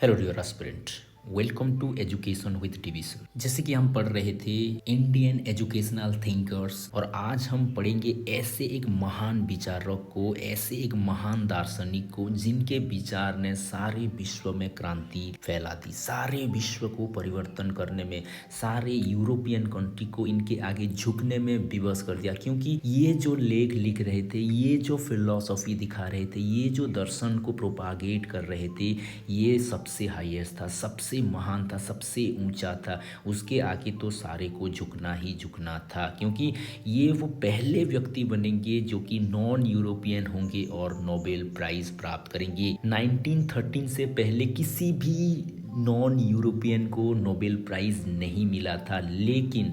Hello dear aspirant, welcome to education with division. जैसे कि हम पढ़ रहे थे इंडियन एजुकेशनल थिंकर्स, और आज हम पढ़ेंगे ऐसे एक महान विचारक को, ऐसे एक महान दार्शनिक को जिनके विचार ने सारे विश्व में क्रांति फैला दी, सारे विश्व को परिवर्तन करने में, सारे यूरोपियन कंट्री को इनके आगे झुकने में विवश कर दिया। क्योंकि ये जो लेख लिख रहे थे, ये जो फिलॉसफी दिखा रहे थे, ये जो दर्शन को प्रोपागेट कर रहे थे, ये सबसे हाईएस्ट था, सबसे महान था, सबसे ऊंचा था। उसके आगे तो सारे को झुकना ही झुकना था, क्योंकि ये वो पहले व्यक्ति बनेंगे जो कि नॉन यूरोपियन होंगे और नोबेल प्राइज प्राप्त करेंगे। 1913 से पहले किसी भी नॉन यूरोपियन को नोबेल प्राइज नहीं मिला था। लेकिन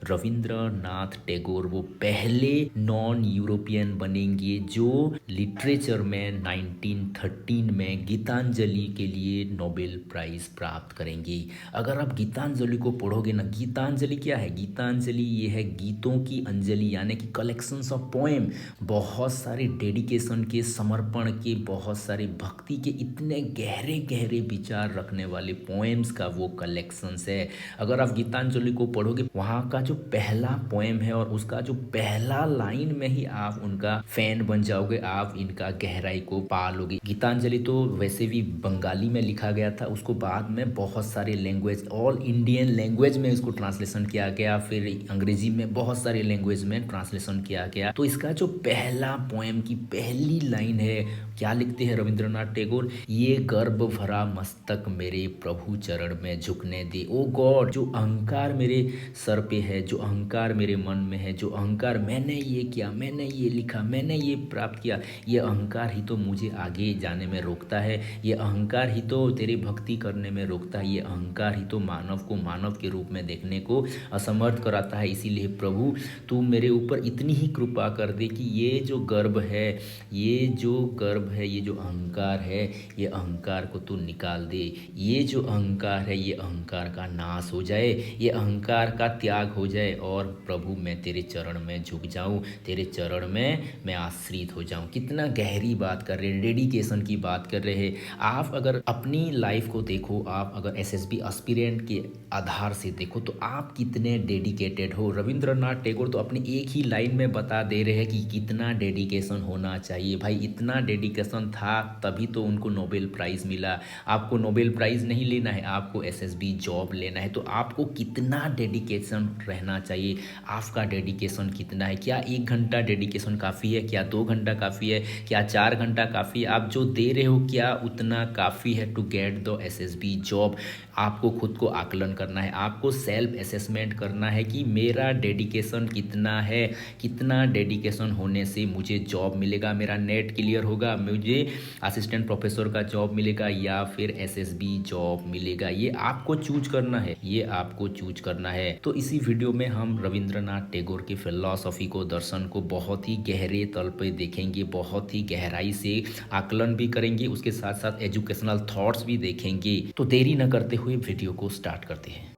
रविंद्रनाथ टैगोर वो पहले नॉन यूरोपियन बनेंगे जो लिटरेचर में 1913 में गीतांजलि के लिए नोबेल प्राइज प्राप्त करेंगे। अगर आप गीतांजलि को पढ़ोगे ना, गीतांजलि क्या है? गीतांजलि ये है गीतों की अंजलि, यानी कि कलेक्शंस ऑफ पोएम, बहुत सारे डेडिकेशन के, समर्पण के, बहुत सारे भक्ति के, इतने गहरे गहरे विचार रखने वाले पोएम्स का वो कलेक्शंस है। अगर आप गीतांजलि को पढ़ोगे, वहाँ का जो पहला पोएम है और उसका जो पहला लाइन में ही आप उनका फैन बन जाओगे, आप इनका गहराई को पालोगे। गीतांजलि तो वैसे भी बंगाली में लिखा गया था, उसको बाद में बहुत सारे लैंग्वेज, ऑल इंडियन लैंग्वेज में इसको ट्रांसलेशन किया गया, फिर अंग्रेजी में बहुत सारे लैंग्वेज में ट्रांसलेशन किया गया। तो इसका जो पहला पोएम की पहली लाइन है, क्या लिखते हैं रविंद्रनाथ टैगोर? ये गर्भ भरा मस्तक मेरे प्रभु चरण में झुकने दे। ओ गॉड, जो अहंकार मेरे सर पे है, जो अहंकार मेरे मन में है, जो अहंकार मैंने ये किया, मैंने ये लिखा, मैंने ये प्राप्त किया, ये अहंकार ही तो मुझे आगे जाने में रोकता है, ये अहंकार ही तो तेरी भक्ति करने में रोकता है, ये अहंकार ही तो मानव को मानव के रूप में देखने को असमर्थ कराता है। इसीलिए प्रभु तू मेरे ऊपर इतनी ही कृपा कर दे कि ये जो गर्व है, ये जो गर्व है, ये जो अहंकार है, ये अहंकार को तू निकाल दे। ये जो अहंकार है, ये अहंकार का नाश हो जाए, ये अहंकार का त्याग हो जाए, और प्रभु मैं तेरे चरण में झुक जाऊं, तेरे चरण में मैं आश्रित हो जाऊं। कितना गहरी बात कर रहे हैं, डेडिकेशन की बात कर रहे हैं। आप अगर अपनी लाइफ को देखो, आप अगर एसएसबी एस्पिरेंट के आधार से देखो, तो आप कितने डेडिकेटेड हो। रविंद्रनाथ टैगोर तो अपनी एक ही लाइन में बता दे रहे हैं कि कितना डेडिकेशन होना चाहिए। भाई इतना डेडिकेशन था तभी तो उनको नोबेल प्राइज़ मिला। आपको नोबेल प्राइज़ नहीं लेना है, आपको एसएसबी जॉब लेना है, तो आपको कितना डेडिकेशन रहना चाहिए? आपका डेडिकेशन कितना है? क्या 1 घंटा डेडिकेशन काफ़ी है? क्या 2 घंटा काफ़ी है? क्या 4 घंटा काफ़ी है? आप जो दे रहे हो, क्या उतना काफ़ी है to get the SSB job? आपको खुद को आकलन करना है, आपको सेल्फ असेसमेंट करना है कि मेरा डेडिकेशन कितना है, कितना डेडिकेशन होने से मुझे जॉब मिलेगा, मेरा नेट क्लियर होगा, मुझे असिस्टेंट प्रोफेसर का जॉब मिलेगा या फिर एसएसबी जॉब मिलेगा। ये आपको चूज करना है, ये आपको चूज करना है। तो इसी वीडियो में हम रविंद्रनाथ टैगोर की फिलॉसफी को, दर्शन को बहुत ही गहरे तल पे देखेंगे, बहुत ही गहराई से आकलन भी करेंगे, उसके साथ साथ एजुकेशनल थॉट्स भी देखेंगे। तो देरी न करते हुए वीडियो को स्टार्ट करते हैं।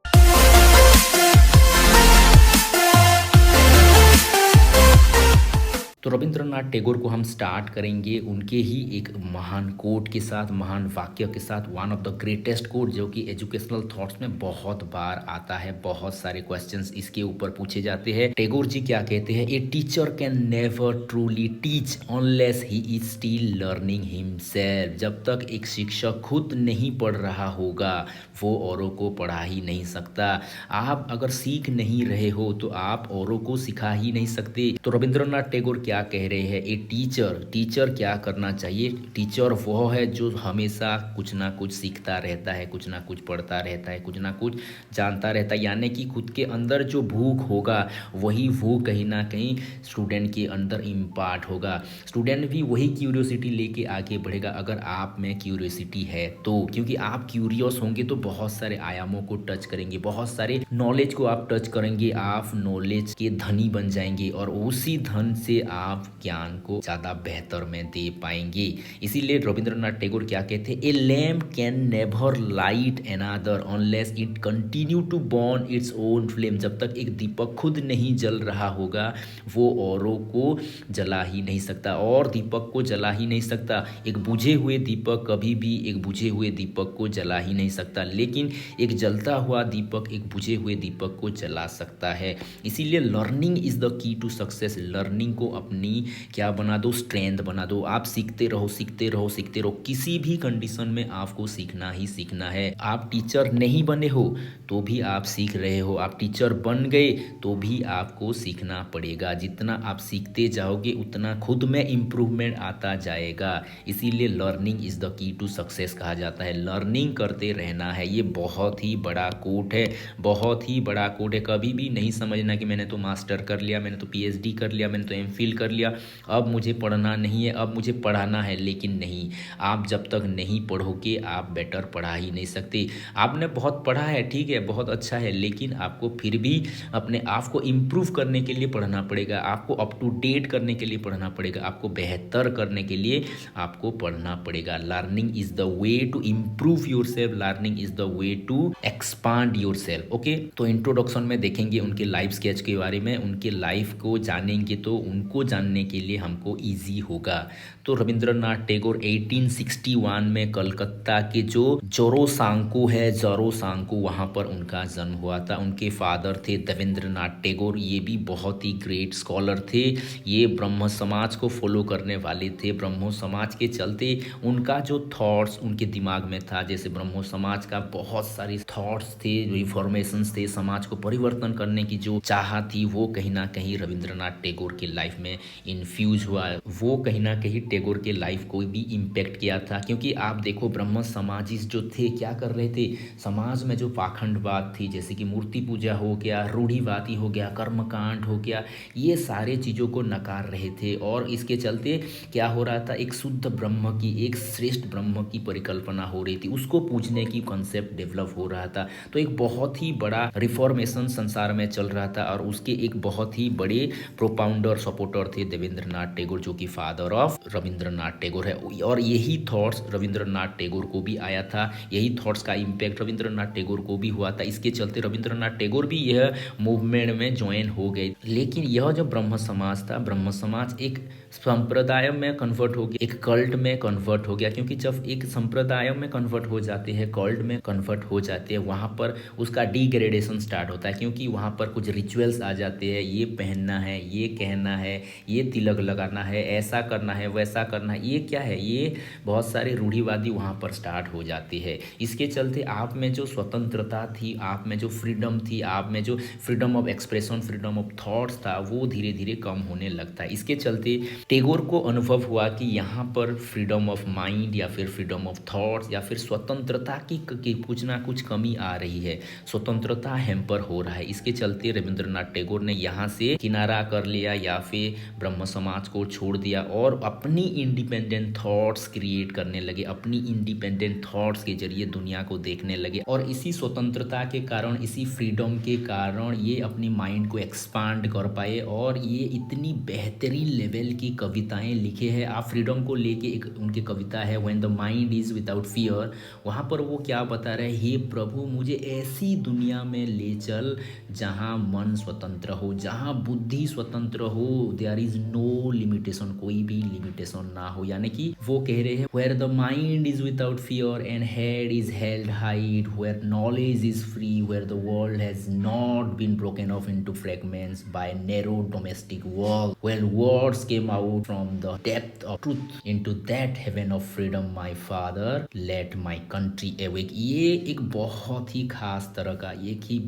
तो रविंद्रनाथ टैगोर को हम स्टार्ट करेंगे उनके ही एक महान कोट के साथ, महान वाक्य के साथ, one of the greatest quote जो कि एजुकेशनल थॉट्स में बहुत बार आता है, बहुत सारे क्वेश्चंस इसके ऊपर पूछे जाते हैं। टैगोर जी क्या कहते हैं? ए teacher can never truly teach unless he is still learning himself. जब तक एक शिक्षक खुद नहीं पढ़ रहा होगा, वो औरों को पढ़ा ही नहीं सकता। आप अगर सीख नहीं रहे हो तो आप औरों को सिखा ही नहीं सकते। तो रविंद्रनाथ टैगोर क्या कह रहे हैं? ए टीचर क्या करना चाहिए? टीचर वो है जो हमेशा कुछ ना कुछ सीखता रहता है, कुछ ना कुछ पढ़ता रहता है, कुछ ना कुछ जानता रहता है। यानी कि खुद के अंदर जो भूख होगा, वही वो कहीं ना कहीं स्टूडेंट के अंदर इम्पार्ट होगा। स्टूडेंट भी वही क्यूरियोसिटी लेके आगे बढ़ेगा अगर आप में क्यूरियोसिटी है तो, क्योंकि आप क्यूरियस होंगे तो बहुत सारे आयामों को टच करेंगे, बहुत सारे नॉलेज को आप टच करेंगे, आप नॉलेज के धनी बन जाएंगे, और उसी धन से आप ज्ञान को ज़्यादा बेहतर में दे पाएंगे। इसीलिए रविंद्रनाथ टैगोर क्या कहते, a lamp can never light another unless it continue to burn its own flame. जब तक एक दीपक खुद नहीं जल रहा होगा वो औरों को जला ही नहीं सकता, और दीपक को जला ही नहीं सकता। एक बुझे हुए दीपक कभी भी एक बुझे हुए दीपक को जला ही नहीं सकता, लेकिन एक जलता हुआ दीपक एक बुझे हुए दीपक को जला सकता है। इसीलिए learning is the key to success. Learning को अपनी क्या बना दो, स्ट्रेंथ बना दो। आप सीखते रहो सीखते रहो सीखते रहो, किसी भी कंडीशन में आपको सीखना ही सीखना है। आप टीचर नहीं बने हो तो भी आप सीख रहे हो, आप टीचर बन गए तो भी आपको सीखना पड़ेगा। जितना आप सीखते जाओगे उतना खुद में इम्प्रूवमेंट आता जाएगा। इसीलिए learning is the key to success कहा जाता है। लर्निंग करते रहना है। ये बहुत ही बड़ा कोट है, बहुत ही बड़ा कोट है। कभी भी नहीं समझना कि मैंने तो मास्टर कर लिया, मैंने तो पीएचडी कर लिया, मैंने तो एमफिल कर लिया, अब मुझे पढ़ना नहीं है, अब मुझे पढ़ाना है। लेकिन नहीं, आप जब तक नहीं पढ़ोगे आप बेटर पढ़ा ही नहीं सकते। आपने बहुत पढ़ा है, ठीक है, बहुत अच्छा है, लेकिन आपको फिर भी अपने आप को इम्प्रूव करने के लिए पढ़ना पड़ेगा, आपको अप टू डेट करने के लिए पढ़ना पड़ेगा, आपको बेहतर करने के लिए आपको पढ़ना पड़ेगा। Learning is the way to improve yourself, learning is the way to expand yourself. Okay, तो इंट्रोडक्शन में देखेंगे उनके लाइफ स्केच के बारे में, उनके लाइफ को जानेंगे तो उनको जानने के लिए हमको ईजी होगा। तो रविंद्रनाथ टैगोर 1861 में कलकत्ता के जो जोरोसांको है, जोरोसांको, वहाँ पर उनका जन्म हुआ था। उनके फादर थे देवेंद्रनाथ टैगोर, ये भी बहुत ही ग्रेट स्कॉलर थे। ये ब्रह्म समाज को फॉलो करने वाले थे। ब्रह्मो समाज के चलते उनका जो थॉट्स उनके दिमाग में था, जैसे ब्रह्मो समाज का बहुत सारे थॉट्स थे, रिफॉर्मेशंस थे, समाज को परिवर्तन करने की जो चाह थी, वो कहीं ना कहीं रविंद्रनाथ टैगोर की लाइफ में इन्फ्यूज हुआ। वो कहीं ना कहीं टैगोर के लाइफ को भी इम्पेक्ट किया था। क्योंकि आप देखो ब्रह्म समाजिस्ट जो थे क्या कर रहे थे, समाज में जो पाखंडवाद थी, जैसे कि मूर्ति पूजा हो गया, रूढ़िवादी हो गया, कर्मकांड हो गया, ये सारे चीज़ों को नकार रहे थे। और इसके चलते क्या हो रहा था, एक शुद्ध ब्रह्म की, एक श्रेष्ठ ब्रह्म की परिकल्पना हो रही थी, उसको पूजने की कॉन्सेप्ट डेवलप हो रहा था। तो एक बहुत ही बड़ा रिफॉर्मेशन संसार में चल रहा था, और उसके एक बहुत ही बड़े प्रोपाउंडर सपोर्टर थे देवेंद्रनाथ टैगोर, जो कि फादर ऑफ रविंद्रनाथ टैगोर है। और यही थॉट्स रविंद्रनाथ टैगोर को भी आया था, यही थॉट्स का इम्पैक्ट रविंद्रनाथ टैगोर को भी हुआ था। इसके चलते रविंद्रनाथ टैगोर भी यह मूवमेंट में ज्वाइन हो गए। लेकिन यह जो ब्रह्म समाज था, ब्रह्म समाज एक संप्रदाय में कन्वर्ट हो गया, एक कल्ट में कन्वर्ट हो गया। क्योंकि जब एक संप्रदाय में कन्वर्ट हो जाते हैं, कल्ट में कन्वर्ट हो जाते हैं, वहाँ पर उसका डिग्रेडेशन स्टार्ट होता है। क्योंकि वहाँ पर कुछ रिचुअल्स आ जाते हैं, ये पहनना है, ये कहना है, ये तिलक लगाना है, ऐसा करना है, वैसा करना है, ये क्या है, ये बहुत सारे रूढ़िवादी वहाँ पर स्टार्ट हो जाते हैं। इसके चलते आप में जो स्वतंत्रता थी, आप में जो फ्रीडम थी, आप में जो freedom of expression, freedom of thoughts था, वो धीरे धीरे कम होने लगता है। इसके चलते टैगोर को अनुभव हुआ कि यहाँ पर फ्रीडम ऑफ माइंड या फिर फ्रीडम ऑफ थॉट्स या फिर स्वतंत्रता की कुछ ना कुछ कमी आ रही है, स्वतंत्रता हैम्पर हो रहा है। इसके चलते रविंद्रनाथ टैगोर ने यहाँ से किनारा कर लिया या फिर ब्रह्म समाज को छोड़ दिया और अपनी इंडिपेंडेंट थॉट्स क्रिएट करने लगे, अपनी इंडिपेंडेंट थॉट्स के जरिए दुनिया को देखने लगे। और इसी स्वतंत्रता के कारण, इसी फ्रीडम के कारण ये अपनी माइंड को एक्सपांड कर पाए और ये इतनी बेहतरीन लेवल की कविताएं लिखे हैं। आप फ्रीडम को लेके एक उनकी कविता है, when the mind is without fear, वहाँ पर वो क्या बता रहे हैं, हे प्रभु मुझे ऐसी दुनिया में ले चल जहाँ मन स्वतंत्र हो, जहाँ बुद्धि स्वतंत्र हो, देयर इज नो लिमिटेशन, कोई भी लिमिटेशन ना हो। यानी कि वो कह रहे हैं where the mind is without fear and head is held height, where knowledge is free, where the world has not been broken off into fragments by narrow domestic wall, where words came out from the depth of truth into that heaven of freedom, my father let my country awake। ये एक बहुत ही खास तरह का,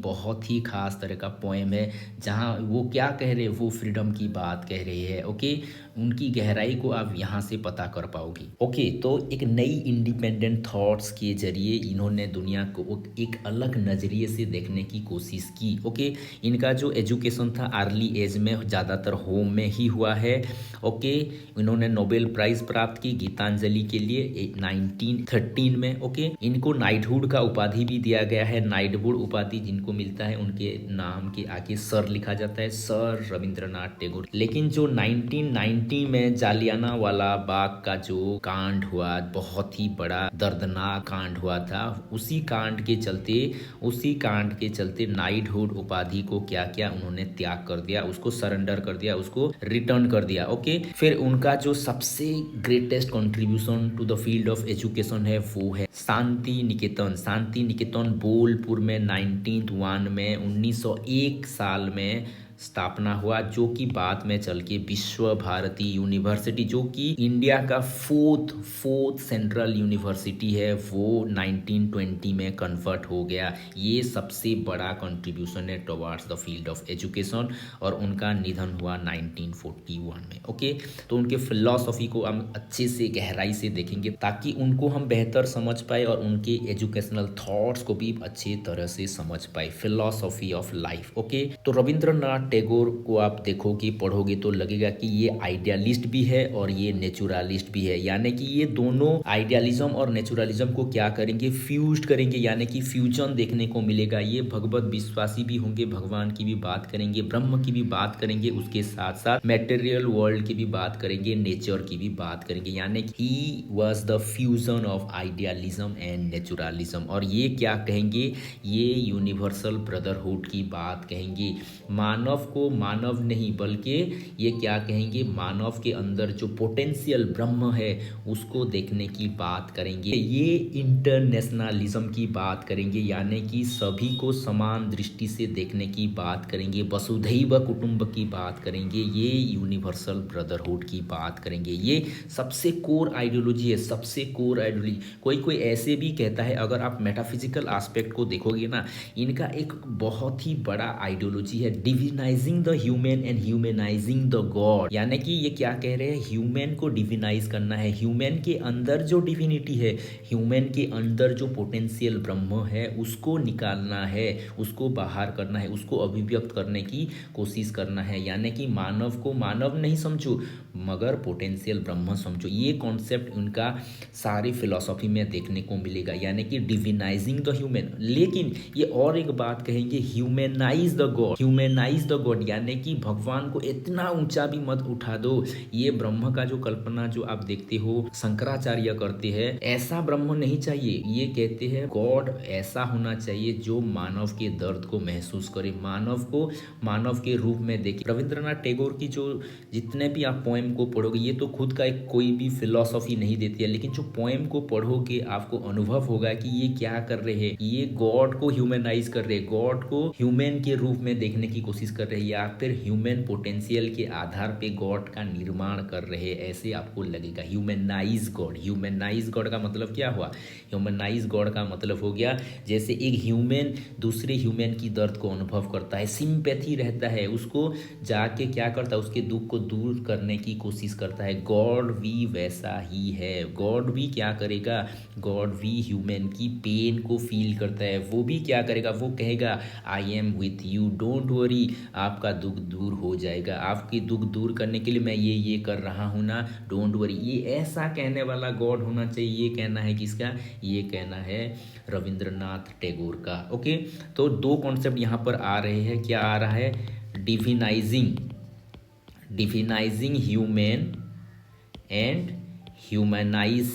बहुत ही खास तरह का पोएम है, जहाँ वो क्या कह रहे हैं, वो फ्रीडम की बात कह रहे हैं। ओके, उनकी गहराई को आप यहाँ से पता कर पाओगे। ओके, तो एक नई इंडिपेंडेंट थॉट्स के जरिए इन्होंने दुनिया को एक अलग नज़रिए से देखने की कोशिश की। ओके, इनका जो एजुकेशन था अर्ली एज में ज़्यादातर होम में ही हुआ है। ओके, इन्होंने नोबेल प्राइज़ प्राप्त की गीतांजलि के लिए 1913 में। ओके, इनको नाइटहुड का उपाधि भी दिया गया है। नाइटहुड उपाधि जिनको मिलता है उनके नाम के आगे सर लिखा जाता है, सर रविंद्रनाथ टैगोर। लेकिन जो 1990 में जालियाना वाला बाग का जो कांड हुआ, बहुत ही बड़ा दर्दनाक कांड हुआ था, उसी कांड के चलते नाइटहुड उपाधि को क्या क्या उन्होंने त्याग कर दिया, उसको सरेंडर कर दिया, उसको रिटर्न कर दिया। ओके, फिर उनका जो सबसे greatest contribution to the field of education है वो है शांति निकेतन बोलपुर में 1901 में 1901 साल में स्थापना हुआ, जो कि बाद में चल के विश्व भारती यूनिवर्सिटी, जो कि इंडिया का फोर्थ सेंट्रल यूनिवर्सिटी है, वो 1920 में कन्वर्ट हो गया। ये सबसे बड़ा कंट्रीब्यूशन है towards the field of education, और उनका निधन हुआ 1941 में। ओके, तो उनके फिलॉसफी को हम अच्छे से गहराई से देखेंगे ताकि उनको हम बेहतर समझ पाए और उनके एजुकेशनल थॉट्स को भी अच्छी तरह से समझ पाए। Philosophy of life. ओके, तो रविंद्रनाथ टैगोर को आप देखोगे, पढ़ोगे तो लगेगा कि ये आइडियलिस्ट भी है और ये नेचुरलिस्ट भी है, यानी कि ये दोनों आइडियलिज्म और नेचुरलिज्म को क्या करेंगे, फ्यूज करेंगे, यानी कि फ्यूजन देखने को मिलेगा। ये भगवत विश्वासी भी होंगे, भगवान की भी बात करेंगे, ब्रह्म की भी बात करेंगे, उसके साथ साथ मटेरियल वर्ल्ड की भी बात करेंगे, नेचर की भी बात करेंगे, यानी कि he was the fusion of idealism and naturalism. और ये क्या कहेंगे, ये यूनिवर्सल ब्रदरहुड की बात कहेंगे। मानव को मानव नहीं बल्कि ये क्या कहेंगे, मानव के अंदर जो पोटेंशियल ब्रह्म है उसको देखने की बात करेंगे। ये इंटरनेशनलिज्म की बात करेंगे, यानी कि सभी को समान दृष्टि से देखने की बात करेंगे। वसुधैव कुटुंब की बात करेंगे। ये यूनिवर्सल ब्रदरहुड की बात करेंगे। ये सबसे कोर आइडियोलॉजी है, सबसे कोर आइडियोलॉजी। कोई ऐसे भी कहता है, अगर आप मेटाफिजिकल एस्पेक्ट को देखोगे ना, इनका एक बहुत ही बड़ा आइडियोलॉजी है, divinising the human and humanising the God. यानी कि ये क्या कह रहे हैं, ह्यूमन को डिविनाइज करना है, ह्यूमन के अंदर जो डिविनिटी है, ह्यूमन के अंदर जो पोटेंशियल ब्रह्म है उसको निकालना है, उसको बाहर करना है, उसको अभिव्यक्त करने की कोशिश करना है। यानी कि मानव को मानव नहीं समझो मगर पोटेंशियल ब्रह्म समझो। ये कॉन्सेप्ट उनका सारी फिलॉसफी में देखने को मिलेगा, यानी कि डिविनाइजिंग द ह्यूमन। लेकिन ये और एक बात कहेंगे, humanise the God, humanise the God, यानी कि भगवान को इतना ऊंचा भी मत उठा दो। ये ब्रह्म का जो कल्पना जो आप देखते हो शंकराचार्य करते हैं, ऐसा ब्रह्म नहीं चाहिए। ये कहते हैं गॉड ऐसा होना चाहिए जो मानव के दर्द को महसूस करे, मानव को मानव के रूप में देखे। रविंद्रनाथ टैगोर की जो जितने भी आप पोएम को पढ़ोगे, ये तो खुद का एक कोई भी फिलॉसफी नहीं देती है, लेकिन जो पोएम को पढ़ोगे आपको अनुभव होगा कि ये क्या कर रहे हैं, ये गॉड को ह्यूमनाइज कर रहे हैं, गॉड को ह्यूमन के रूप में देखने की कोशिश कर रहे हैं, या फिर ह्यूमन पोटेंशियल के आधार पे गॉड का निर्माण कर रहे हैं, ऐसे आपको लगेगा। ह्यूमनाइज गॉड, ह्यूमनाइज गॉड का मतलब क्या हुआ, ह्यूमनाइज गॉड का मतलब हो गया जैसे एक ह्यूमन दूसरे ह्यूमन की दर्द को अनुभव करता है, सिंपैथी रहता है, उसको जाके क्या करता है, उसके दुख को दूर करने की कोशिश करता है। गॉड भी वैसा ही है, गॉड भी क्या करेगा, गॉड भी ह्यूमन की पेन को फील करता है। वो भी क्या करेगा, वो कहेगा I am with you, don't worry, आपका दुख दूर हो जाएगा, आपकी दुख दूर करने के लिए मैं ये कर रहा हूँ ना, डोंट वरी। ये ऐसा कहने वाला गॉड होना चाहिए। ये कहना है किसका, ये कहना है रविंद्रनाथ टैगोर का। ओके, तो दो कॉन्सेप्ट यहाँ पर आ रहे हैं। क्या आ रहा है, डिविनाइजिंग ह्यूमन एंड ह्यूमनाइज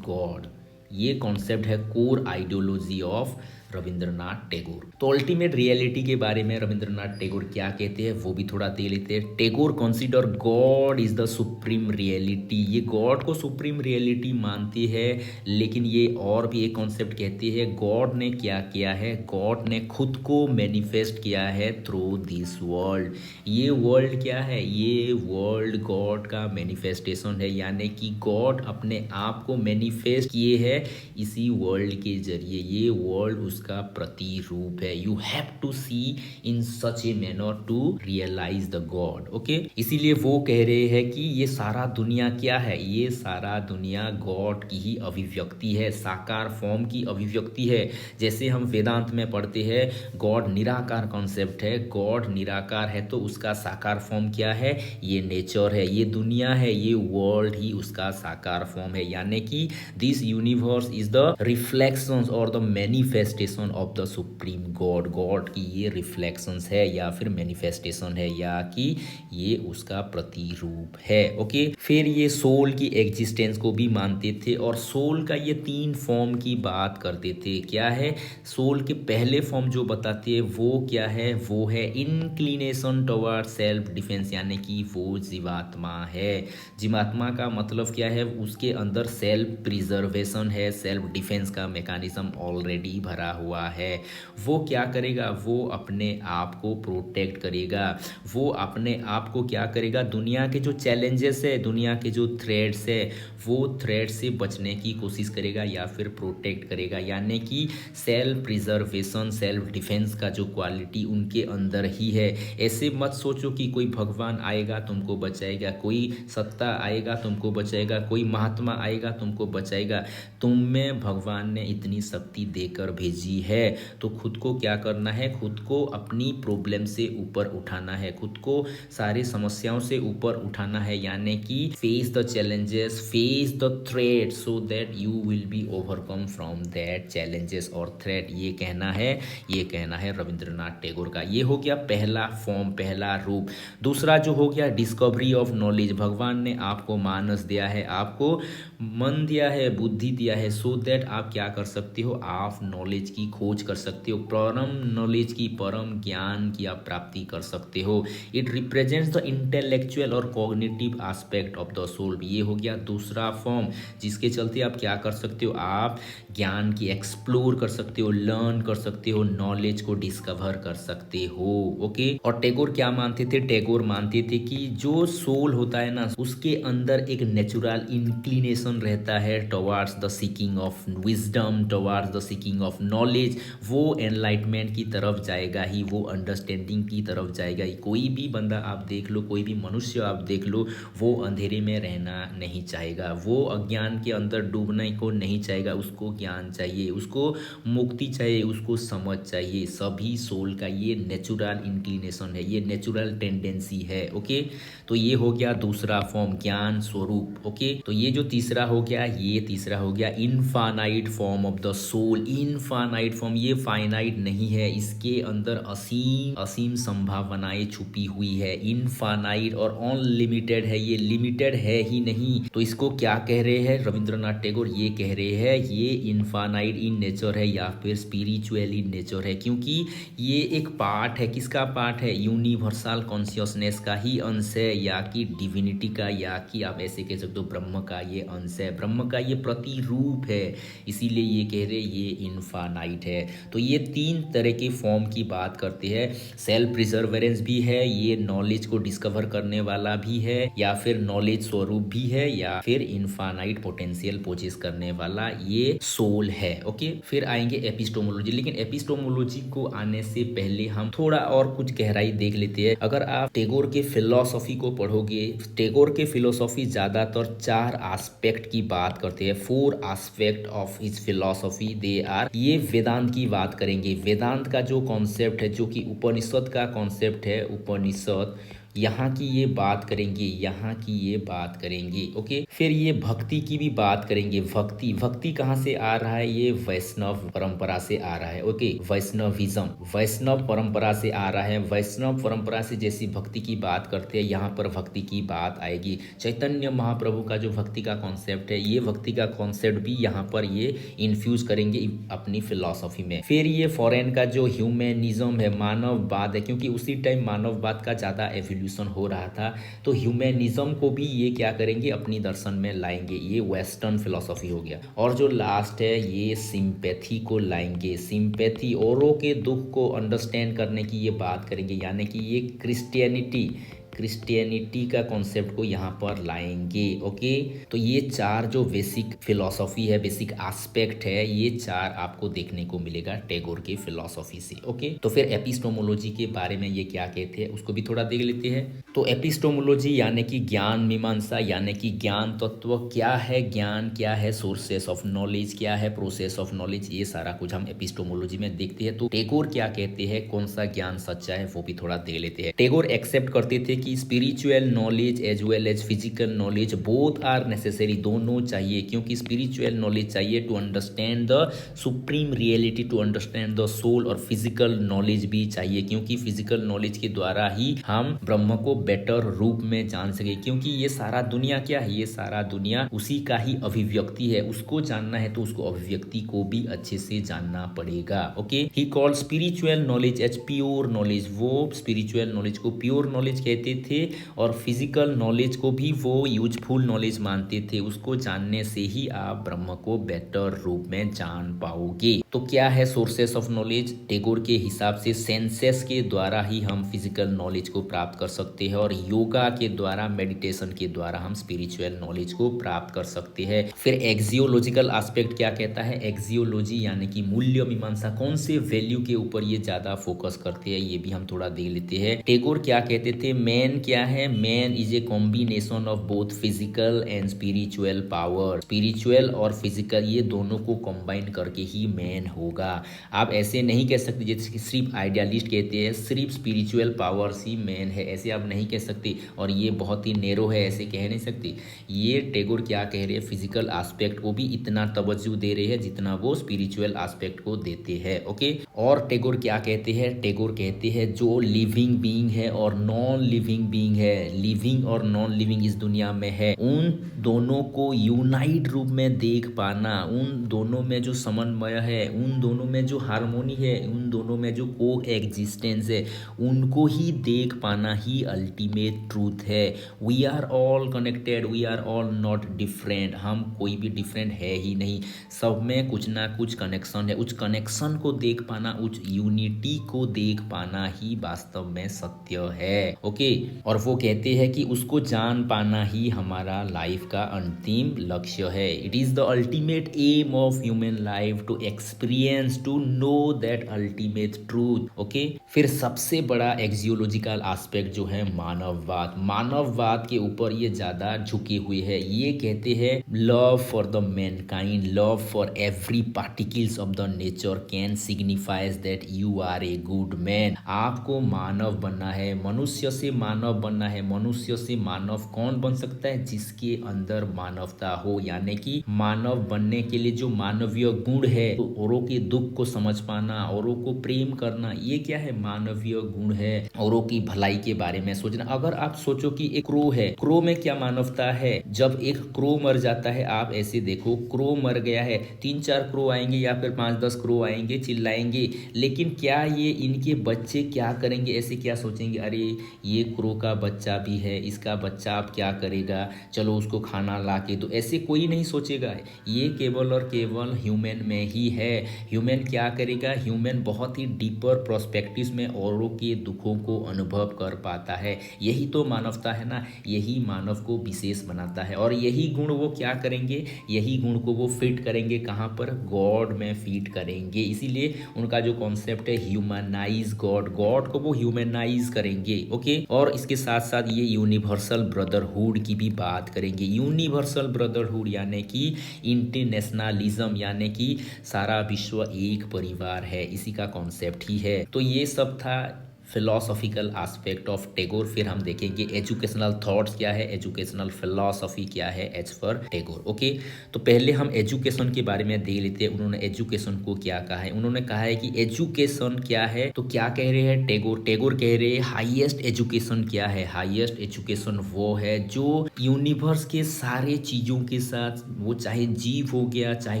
गॉड। ये कॉन्सेप्ट है core ideology of Rabindranath Tagore. तो अल्टीमेट रियलिटी के बारे में रविंद्रनाथ टैगोर क्या कहते हैं वो भी थोड़ा दे लेते हैं। Tagore consider God is the supreme reality. ये गॉड को सुप्रीम रियलिटी मानती है, लेकिन ये और भी एक कॉन्सेप्ट कहती है, गॉड ने क्या किया है, गॉड ने खुद को मैनिफेस्ट किया है थ्रू दिस वर्ल्ड। ये वर्ल्ड क्या है, ये वर्ल्ड गॉड का मैनिफेस्टेशन है, यानी कि गॉड अपने आप को मैनिफेस्ट किए है है इसी वर्ल्ड के जरिए, ये वर्ल्ड उसका प्रतिरूप है। You have to see in such a manner to realise the God. Okay, इसीलिए वो कह रहे हैं कि ये सारा दुनिया क्या है, ये सारा दुनिया गॉड की ही अभिव्यक्ति है, साकार फॉर्म की अभिव्यक्ति है। जैसे हम वेदांत में पढ़ते हैं गॉड निराकार कॉन्सेप्ट है, गॉड निराकार है तो उसका साकार फॉर्म क्या है, ये नेचर है, ये दुनिया है, ये वर्ल्ड ही उसका साकार फॉर्म है। यानी कि this universe is the reflections और the manifestation of the supreme God. God की ये रिफ्लेक्शंस है या फिर मैनिफेस्टेशन है या कि ये उसका प्रतिरूप है। ओके, फिर ये सोल की एग्जिस्टेंस को भी मानते थे और सोल का ये 3 फॉर्म की बात करते थे। क्या है सोल के पहले फॉर्म जो बताते हैं वो क्या है, वो है इंक्लिनेशन टुवर्ड सेल्फ डिफेंस, यानी कि वो जीवात्मा है। जीवात्मा का मतलब क्या है, उसके अंदर सेल्फ प्रिजर्वेशन है, सेल्फ डिफेंस का मैकेनिज्म ऑलरेडी भरा हुआ है। वो क्या करेगा, वो अपने आप को प्रोटेक्ट करेगा, वो अपने आप को क्या करेगा, दुनिया के जो चैलेंजेस है, दुनिया के जो थ्रेट्स है, वो थ्रेट से बचने की कोशिश करेगा या फिर प्रोटेक्ट करेगा। यानी कि सेल्फ प्रिजर्वेशन, सेल्फ डिफेंस का जो क्वालिटी उनके अंदर ही है। ऐसे मत सोचो कि कोई भगवान आएगा तुमको बचाएगा, कोई सत्ता आएगा तुमको बचाएगा, कोई महात्मा आएगा तुमको बचाएगा। तुम में भगवान ने इतनी शक्ति देकर भेजी है तो खुद को क्या करना है, खुद को अपनी प्रॉब्लम से ऊपर उठाना है, खुद को सारी समस्याओं से ऊपर उठाना है। यानी कि face the challenges, face the threat so that you will be overcome from that challenges और थ्रेट। ये कहना है रविंद्रनाथ टैगोर का। ये हो गया पहला फॉर्म, पहला रूप। दूसरा जो हो गया डिस्कवरी ऑफ नॉलेज। भगवान ने आपको मानस दिया है, आपको मन दिया है, बुद्धि दिया है, सो दैट आप क्या कर सकते हो, आप नॉलेज की खोज कर सकते हो, परम नॉलेज की, परम ज्ञान की आप प्राप्ति कर सकते हो। इट रिप्रेजेंट्स द इंटेलेक्चुअल और cognitive aspect of the soul. ये हो गया दूसरा फॉर्म, जिसके चलते आप क्या कर सकते हो, आप ज्ञान की एक्सप्लोर कर सकते हो, लर्न कर सकते हो, नॉलेज को डिस्कवर कर सकते हो। ओके, और टैगोर क्या मानते थे, टैगोर मानते थे कि जो सोल होता है ना, उसके अंदर एक नेचुरल इंक्लिनेशन रहता है towards the seeking of wisdom, towards the seeking of knowledge. वो एनलाइटमेंट की तरफ जाएगा ही, वो अंडरस्टैंडिंग की तरफ जाएगा ही। कोई भी बंदा आप देख लो, कोई भी मनुष्य आप देख लो, वो अंधेरे में रहना नहीं चाहेगा, वो अज्ञान के अंदर डूबने को नहीं चाहेगा। उसको ज्ञान चाहिए, उसको मुक्ति चाहिए, उसको समझ चाहिए। सभी सोल का ये नेचुरल इंक्लिनेशन है, ये नेचुरल टेंडेंसी है। ओके, तो ये हो गया दूसरा फॉर्म, ज्ञान स्वरूप। ओके, तो ये जो तीसरा हो गया, ये तीसरा हो गया infinite form of the soul. Infinite form, ये फाइनाइट नहीं है, इसके अंदर असीम संभावनाएं छुपी हुई है। इनफाइनाइट और अनलिमिटेड है, ये लिमिटेड है ही नहीं। तो इसको क्या कह रहे हैं रविंद्रनाथ टैगोर, ये कह रहे हैं ये इनफाइनाइट इन नेचर है या फिर स्पिरिचुअल इन नेचर है, क्योंकि ये एक पार्ट है, किसका पार्ट है, यूनिवर्सल कॉन्शियसनेस का ही अंश है, या कि डिविनिटी का, या कि आप ऐसे कह सकते हो ब्रह्म का ये अंश है, ब्रह्म का ये प्रतिरूप है। इसीलिए ये कह रहे ये इनफाइनाइट है। तो ये 3 तरह के फॉर्म की बात करते हैं। सेल्फ प्रिजर्वेरेंस भी है, ये नॉलेज को डिस्कवर करने वाला भी है, या फिर नॉलेज स्वरूप भी है, या फिर इनफाइनाइट पोटेंशियल पोजेस करने वाला ये सोल है। ओके, फिर आएंगे एपिस्टोमोलॉजी। लेकिन एपिस्टोमोलॉजी को आने से पहले हम थोड़ा और कुछ गहराई देख लेते हैं। अगर आप टैगोर के फिलॉसफी को पढ़ोगे, टैगोर के फिलॉसफी ज्यादातर 4 एस्पेक्ट की बात करते हैं। 4 aspect of his philosophy they are, ये वेदांत की बात करेंगे। वेदांत का जो कॉन्सेप्ट है, जो कि उपनिषद का कॉन्सेप्ट है, उपनिषद, यहाँ की ये बात करेंगे, यहाँ की ये बात करेंगे। ओके, फिर ये भक्ति की भी बात करेंगे। भक्ति कहाँ से आ रहा है, ये वैष्णव परंपरा से आ रहा है। ओके, वैष्णविज्म, वैष्णव परंपरा से आ रहा है। वैष्णव परंपरा से जैसी भक्ति की बात करते हैं, यहाँ पर भक्ति की बात आएगी। चैतन्य महाप्रभु का जो भक्ति का कॉन्सेप्ट है, ये भक्ति का कॉन्सेप्ट भी यहाँ पर ये इन्फ्यूज करेंगे अपनी फिलॉसफी में। फिर ये फॉरेन का जो ह्यूमैनिज्म है, मानववाद है, क्योंकि उसी टाइम मानववाद का ज़्यादा एवोल्यूशन हो रहा था, तो ह्यूमैनिज्म को भी ये क्या करेंगे, अपनी दर्शन में लाएंगे। ये वेस्टर्न फिलॉसफी हो गया। और जो लास्ट है, ये सिंपैथी को लाएंगे। सिंपैथी, औरों के दुख को अंडरस्टैंड करने की ये बात करेंगे, यानी कि ये क्रिश्चियनिटी क्रिश्चियनिटी का कॉन्सेप्ट को यहाँ पर लाएंगे। ओके, तो ये चार जो बेसिक फिलॉसफी है, बेसिक एस्पेक्ट है, ये चार आपको देखने को मिलेगा टैगोर के फिलॉसफी से। ओके, तो फिर एपिस्टोमोलॉजी के बारे में ये क्या कहते हैं उसको भी थोड़ा देख लेते हैं। तो एपिस्टोमोलॉजी यानी कि ज्ञान मीमांसा, यानी कि ज्ञान तत्व क्या है, ज्ञान क्या है, सोर्सेस ऑफ नॉलेज क्या है, प्रोसेस ऑफ नॉलेज, ये सारा कुछ हम एपिस्टोमोलॉजी में देखते हैं। तो टैगोर क्या कहते हैं, कौन सा ज्ञान सच्चा है, वो भी थोड़ा देख लेते हैं। टैगोर एक्सेप्ट करते थे कि spiritual knowledge as well as physical knowledge both are necessary, दोनों चाहिए, क्योंकि स्पिरिचुअल नॉलेज चाहिए to understand the supreme reality, to understand the soul, और फिजिकल नॉलेज भी चाहिए, क्योंकि फिजिकल नॉलेज के द्वारा ही हम ब्रह्म को बेटर रूप में जान सके, क्योंकि ये सारा दुनिया क्या है, ये सारा दुनिया उसी का ही अभिव्यक्ति है। उसको जानना है तो उसको अभिव्यक्ति को भी अच्छे से जानना पड़ेगा। Okay, he called spiritual knowledge as pure knowledge, वो स्पिरिचुअल नॉलेज को प्योर नॉलेज कहते थे, और फिजिकल नॉलेज को भी वो यूजफुल नॉलेज मानते थे। उसको जानने से ही आप ब्रह्म को बेटर रूप में जान पाओगे। तो क्या है सोर्सेस ऑफ नॉलेज? टैगोर के हिसाब से सेंसेस के द्वारा ही हम फिजिकल नॉलेज को प्राप्त कर सकते हैं, और योगा के द्वारा, मेडिटेशन के द्वारा हम स्पिरिचुअल नॉलेज को प्राप्त कर सकते हैं। फिर एक्सियोलॉजिकल एस्पेक्ट क्या कहता है? एक्सियोलॉजी यानी कि मूल्य मीमांसा, कौन से वैल्यू के ऊपर ये ज्यादा फोकस करते हैं, ये भी हम थोड़ा देख लेते हैं। टैगोर क्या कहते थे? मैन क्या है? Man is a combination of both physical and spiritual power. Spiritual और फिजिकल ये दोनों को कंबाइन करके ही मैन होगा। आप ऐसे नहीं कह सकते जैसे कि सिर्फ आइडियलिस्ट कहते हैं सिर्फ स्पिरिचुअल पावर्स ही मैन है, ऐसे आप नहीं कह सकते, और ये बहुत ही नैरो है, ऐसे कह नहीं सकते। ये टैगोर क्या कह रहे हैं? फिजिकल एस्पेक्ट को भी इतना तवज्जो दे रहे हैं जितना वो स्पिरिचुअल एस्पेक्ट को देते हैं। ओके, और टैगोर क्या कहते हैं? टैगोर कहते हैं जो लिविंग बीइंग है और नॉन लिविंग बीइंग है, लिविंग और नॉन लिविंग इस दुनिया में है, उन दोनों को यूनाइट रूप में देख पाना, उन दोनों में जो समन्वय है, उन दोनों में जो हार्मोनी है, उन दोनों में जो को एग्जिस्टेंस है, उनको ही देख पाना ही अल्टीमेट ट्रूथ है। We are all connected, we are all not different, हम कोई भी डिफरेंट है ही नहीं, सब में कुछ ना कुछ कनेक्शन है। उस कनेक्शन को देख पाना, उस यूनिटी को देख पाना ही वास्तव में सत्य है। ओके, और वो कहते हैं कि उसको जान पाना ही हमारा लाइफ का अंतिम लक्ष्य है। It is the ultimate aim of human life to experience, to know that ultimate truth. Okay, फिर सबसे बड़ा एक्सियोलॉजिकल एस्पेक्ट जो है मानववाद। मानववाद के ऊपर ये ज्यादा झुकी हुई है। ये कहते हैं love for the mankind, love for every particles of the nature can signifies that you are a good man. आपको मानव बनना है, मनुष्य से मानव बनना है। मनुष्य से मानव कौन बन सकता है? जिसके अंदर मानवता हो, यानी कि मानव बनने के लिए जो मानवीय गुण है, तो औरों के दुख को समझ पाना, औरों को प्रेम करना, ये क्या है? मानवीय गुण है। औरों की भलाई के बारे में सोचना। अगर आप सोचो कि एक क्रो है, क्रो में क्या मानवता है? जब एक क्रो मर जाता है, आप ऐसे देखो, क्रो मर गया है, 3-4 क्रो आएंगे या फिर 5-10 क्रो आएंगे, चिल्लाएंगे, लेकिन क्या ये इनके बच्चे क्या करेंगे? ऐसे क्या सोचेंगे, अरे ये क्रो का बच्चा भी है, इसका बच्चा अब क्या करेगा, चलो उसको खाना ला के दो, ऐसे कोई नहीं सोचेगा। ये केवल और केवल ह्यूमन में ही है। ह्यूमन क्या करेगा? ह्यूमन बहुत ही डीपर प्रोस्पेक्टिव में औरों के दुखों को अनुभव कर पाता है। यही तो मानवता है ना, यही मानव को विशेष बनाता है। और यही गुण वो क्या करेंगे? यही गुण को वो फिट करेंगे कहाँ पर? गॉड में फिट करेंगे। इसीलिए उनका जो कॉन्सेप्ट है ह्यूमनाइज गॉड, गॉड को वो ह्यूमनाइज करेंगे। ओके, और इसके साथ साथ ये यूनिवर्सल ब्रदरहुड की भी बात करेंगे। यूनिवर्सल ब्रदरहुड यानी कि इंटरनेशनलिज्म, यानी कि सारा विश्व एक परिवार है, इसी का कॉन्सेप्ट ही है। तो ये सब था फिलोसॉफिकल एस्पेक्ट ऑफ टैगोर। फिर हम देखेंगे एजुकेशनल थॉट्स क्या है, एजुकेशनल फिलोसफी क्या है एज पर टैगोर। ओके, तो पहले हम एजुकेशन के बारे में देख लेते हैं। उन्होंने एजुकेशन को क्या कहा है? उन्होंने कहा है कि एजुकेशन क्या है, तो क्या कह रहे हैं टैगोर? टैगोर कह रहे हैं हाईएस्ट एजुकेशन क्या है? हाईएस्ट एजुकेशन वो है जो यूनिवर्स के सारे चीजों के साथ, वो चाहे जीव हो गया, चाहे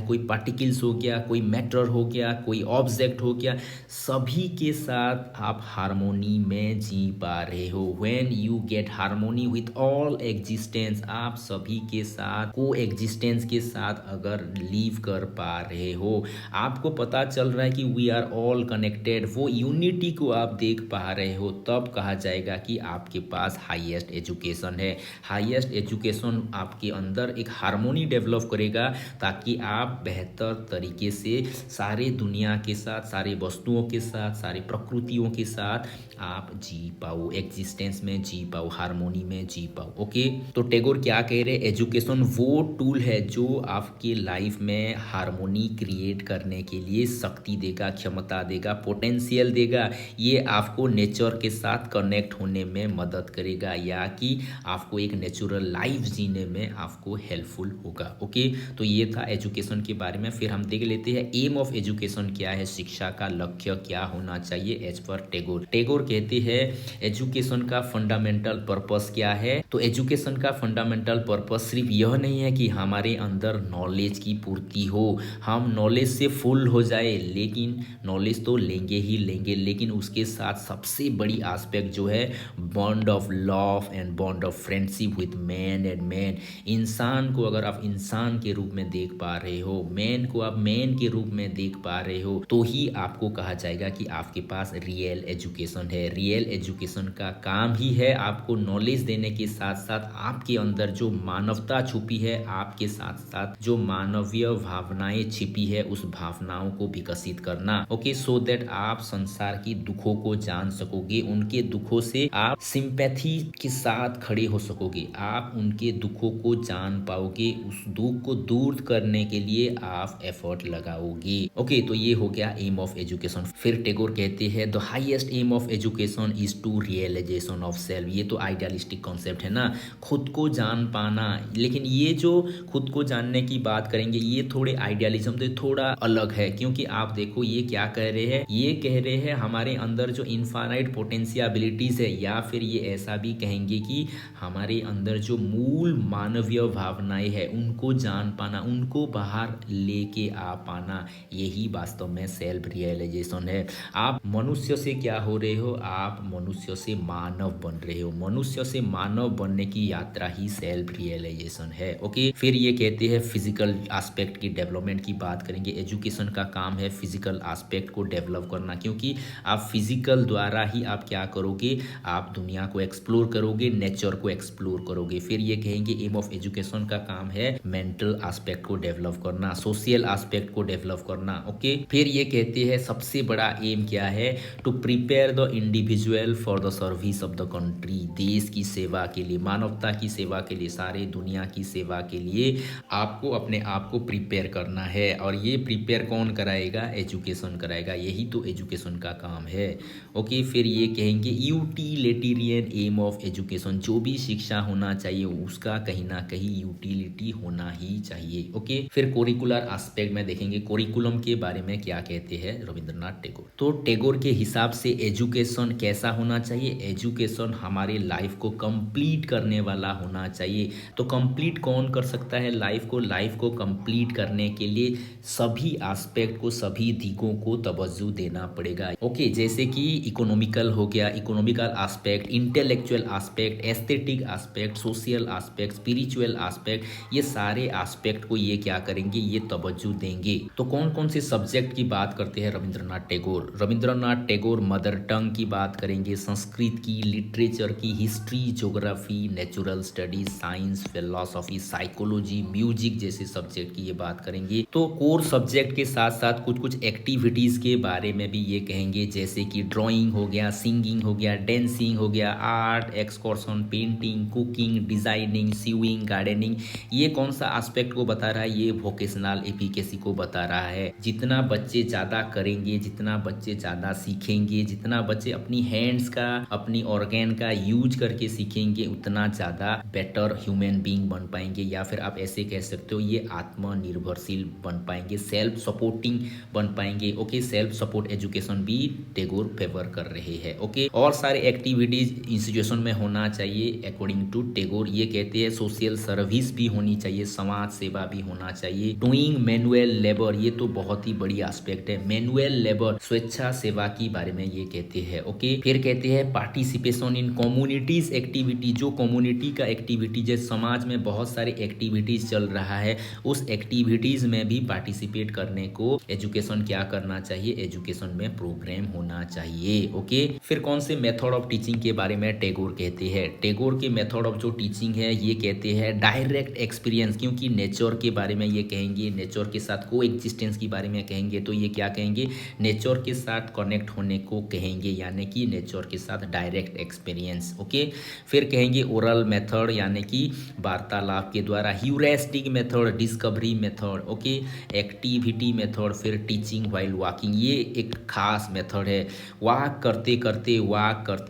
कोई पार्टिकल्स हो गया, कोई मैटर हो गया, कोई ऑब्जेक्ट हो गया, सभी के साथ आप हारमोनी में जी पा रहे हो। When you get harmony with all existence, आप सभी के साथ को एग्जिस्टेंस के साथ अगर लीव कर पा रहे हो, आपको पता चल रहा है कि वी आर ऑल कनेक्टेड, वो यूनिटी को आप देख पा रहे हो, तब कहा जाएगा कि आपके पास हाईएस्ट एजुकेशन है। हाईएस्ट एजुकेशन आपके अंदर एक हारमोनी डेवलप करेगा ताकि आप बेहतर तरीके से सारे दुनिया के साथ, सारे वस्तुओं के साथ, सारी प्रकृतियों के साथ आप जी पाओ, एग्जिस्टेंस में जी पाओ, हारमोनी में जी पाओ। ओके, तो टैगोर क्या कह रहे हैं, एजुकेशन वो टूल है जो आपके लाइफ में हारमोनी क्रिएट करने के लिए शक्ति देगा, क्षमता देगा, पोटेंशियल देगा। ये आपको नेचर के साथ कनेक्ट होने में मदद करेगा या कि आपको एक नेचुरल लाइफ जीने में आपको हेल्पफुल होगा। ओके, तो ये था एजुकेशन के बारे में। फिर हम देख लेते हैं एम ऑफ एजुकेशन क्या है, शिक्षा का लक्ष्य क्या होना चाहिए एज पर टैगोर। टैगोर कहते हैं एजुकेशन का फंडामेंटल पर्पस क्या है। तो एजुकेशन का फंडामेंटल पर्पस सिर्फ यह नहीं है कि हमारे अंदर नॉलेज की पूर्ति हो, हम नॉलेज से फुल हो जाए, लेकिन नॉलेज तो लेंगे ही लेंगे, लेकिन उसके साथ सबसे बड़ी एस्पेक्ट जो है bond of love and bond of friendship with man and man. इंसान को अगर आप इंसान के रूप में देख पा रहे हो, मैन को आप मैन के रूप में देख पा रहे हो, तो ही आपको कहा जाएगा कि आपके पास रियल एजुकेशन है। रियल एजुकेशन का काम ही है आपको नॉलेज देने के साथ साथ आपके अंदर जो मानवता छुपी है, आपके साथ साथ जो मानवीय भावनाएं छिपी है, उस भावनाओं को विकसित करना। ओके, सो दैट आप संसार की दुखों को जान सकोगे, उनके दुखों से आप सिंपैथी के साथ खड़े हो सकोगे, आप उनके दुखों को जान पाओगे, उस दुख को दूर करने के लिए आप एफर्ट लगाओगे। ओके, तो ये हो गया एम ऑफ एजुकेशन। फिर टैगोर कहते हैं the highest aim of education is to realisation of self. ये तो आइडियलिस्टिक कॉन्सेप्ट है ना, खुद को जान पाना। लेकिन ये जो खुद को जानने की बात करेंगे, ये थोड़े आइडियलिज्म से थोड़ा अलग है, क्योंकि आप देखो ये क्या कह रहे हैं, ये कह रहे हैं हमारे अंदर जो इनफाइनाइट पोटेंशियलिटीज है, या फिर ये ऐसा भी कहेंगे कि हमारे अंदर जो मूल मानवीय भावनाएं है उनको जान पाना, उनको बाहर लेके आ पाना, यही वास्तव में सेल्फ रियलाइजेशन है। आप मनुष्य से क्या हो रहे हो, आप मनुष्य से मानव बन रहे हो। मनुष्य से मानव बनने की यात्रा ही सेल्फ रियलाइजेशन है। ओके, फिर ये कहते हैं फिजिकल एस्पेक्ट की डेवलपमेंट की बात करेंगे। एजुकेशन का काम है फिजिकल एस्पेक्ट को डेवलप करना, क्योंकि आप फिजिकल द्वारा ही आप क्या करोगे, आप दुनिया को एक्सप्लोर करोगे, नेचर को एक्सप्लोर करोगे। फिर ये कहेंगे एम ऑफ एजुकेशन का काम है मेंटल एस्पेक्ट को डेवलप करना, सोशल एस्पेक्ट को डेवलप करना। ओके, फिर ये कहते हैं सबसे बड़ा एम क्या है, to prepare the individual for the service of the country. देश की सेवा के लिए, मानवता की सेवा के लिए, सारे दुनिया की सेवा के लिए आपको अपने आप को प्रिपेयर करना है। और ये प्रिपेयर कौन कराएगा, एजुकेशन कराएगा, यही तो एजुकेशन का काम है। ओके, फिर ये कहेंगे यूटिलिटेरियन एम ऑफ एजुकेशन। जो भी शिक्षा होना चाहिए उसका कहीं ना कहीं यूटिलिटी होना ही चाहिए। ओके, फिर कोरिकुलर एस्पेक्ट में देखेंगे कोरिकुलम के बारे में क्या कहते हैं रविंद्रनाथ टैगोर। तो टैगोर के हिसाब से एजुकेशन कैसा होना चाहिए, एजुकेशन हमारे लाइफ को कंप्लीट करने वाला होना चाहिए। तो कंप्लीट कौन कर सकता है लाइफ को, लाइफ को कंप्लीट करने के लिए सभी एस्पेक्ट को, सभी दिगों को तवज्जो देना पड़ेगा। ओके, जैसे कि इकोनॉमिकल हो गया, economical aspect, intellectual aspect, aesthetic aspect, social aspect, spiritual aspect, ये सारे एस्पेक्ट को ये क्या करेंगे, ये तवज्जो देंगे। तो कौन कौन से सब्जेक्ट की बात करते हैं रविंद्रनाथ टैगोर। रविंद्रनाथ टैगोर मदर टंग की बात करेंगे, संस्कृत की, लिटरेचर की, history, geography, natural studies, science, philosophy, psychology, music जैसे सब्जेक्ट की ये बात करेंगे। तो कोर सब्जेक्ट के साथ साथ कुछ कुछ एक्टिविटीज के बारे में भी ये कहेंगे, जैसे कि ड्राइंग हो गया, सिंगिंग हो गया, डांसिंग हो गया, art, excursion, painting, cooking, designing, sewing, gardening. ये कौन सा एस्पेक्ट को बता रहा है, ये वोकेशनल एफिकेसी को बता रहा है। जितना बच्चे ज़्यादा करेंगे, जितना बच्चे ज़्यादा सीखेंगे, जितना बच्चे अपनी हैंड्स का, अपनी ऑर्गेन का यूज करके सीखेंगे, उतना ज़्यादा बेटर ह्यूमन बीइंग बन पाएंगे, या फिर आप ऐसे कह सकते हो ये आत्मनिर्भरशील बन पाएंगे, सेल्फ सपोर्टिंग बन पाएंगे। ओके, सेल्फ सपोर्ट एजुकेशन भी टैगोर फेवर कर रहे हैं। ओके, और सारे एक्टिविटीज इंस्टीट्यूशन में होना चाहिए अकॉर्डिंग टू टैगोर। ये कहते हैं सोशल सर्विस भी होनी चाहिए, समाज सेवा भी होना चाहिए। डूइंग मैनुअल लेबर, ये तो बहुत ही बड़ी एस्पेक्ट है। मैनुअल लेबर, स्वेच्छा सेवा के बारे में ये कहते कहते हैं। ओके, फिर कहते हैं पार्टिसिपेशन इन कम्युनिटीज एक्टिविटी, जो कम्युनिटी का एक्टिविटी जैसे समाज में बहुत सारे एक्टिविटीज चल रहा है, उस एक्टिविटीज में भी पार्टिसिपेट करने को एजुकेशन क्या करना चाहिए, एजुकेशन में प्रोग्राम होना चाहिए। ओके, फिर कौन से मेथड ऑफ टीचिंग के बारे में टैगोर कहते हैं। टैगोर के मेथड ऑफ जो टीचिंग है ये कहते हैं डायरेक्ट एक्सपीरियंस, क्योंकि नेचर के बारे में ये कहेंगे, नेचर के साथ को एक्जिस्टेंस के बारे में कहेंगे, तो ये क्या कहेंगे, नेचर के साथ कनेक्ट होने को कहेंगे, यानी कि नेचर के साथ डायरेक्ट एक्सपीरियंस। ओके, फिर कहेंगे ओरल मेथड, यानी कि वार्तालाप के द्वारा, heuristic method, discovery method, okay, activity method, फिर टीचिंग व्हाइल वॉकिंग, ये एक खास मेथड है। वॉक करते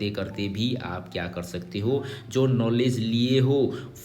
करते भी आप क्या कर सकते हो, जो नॉलेज लिए हो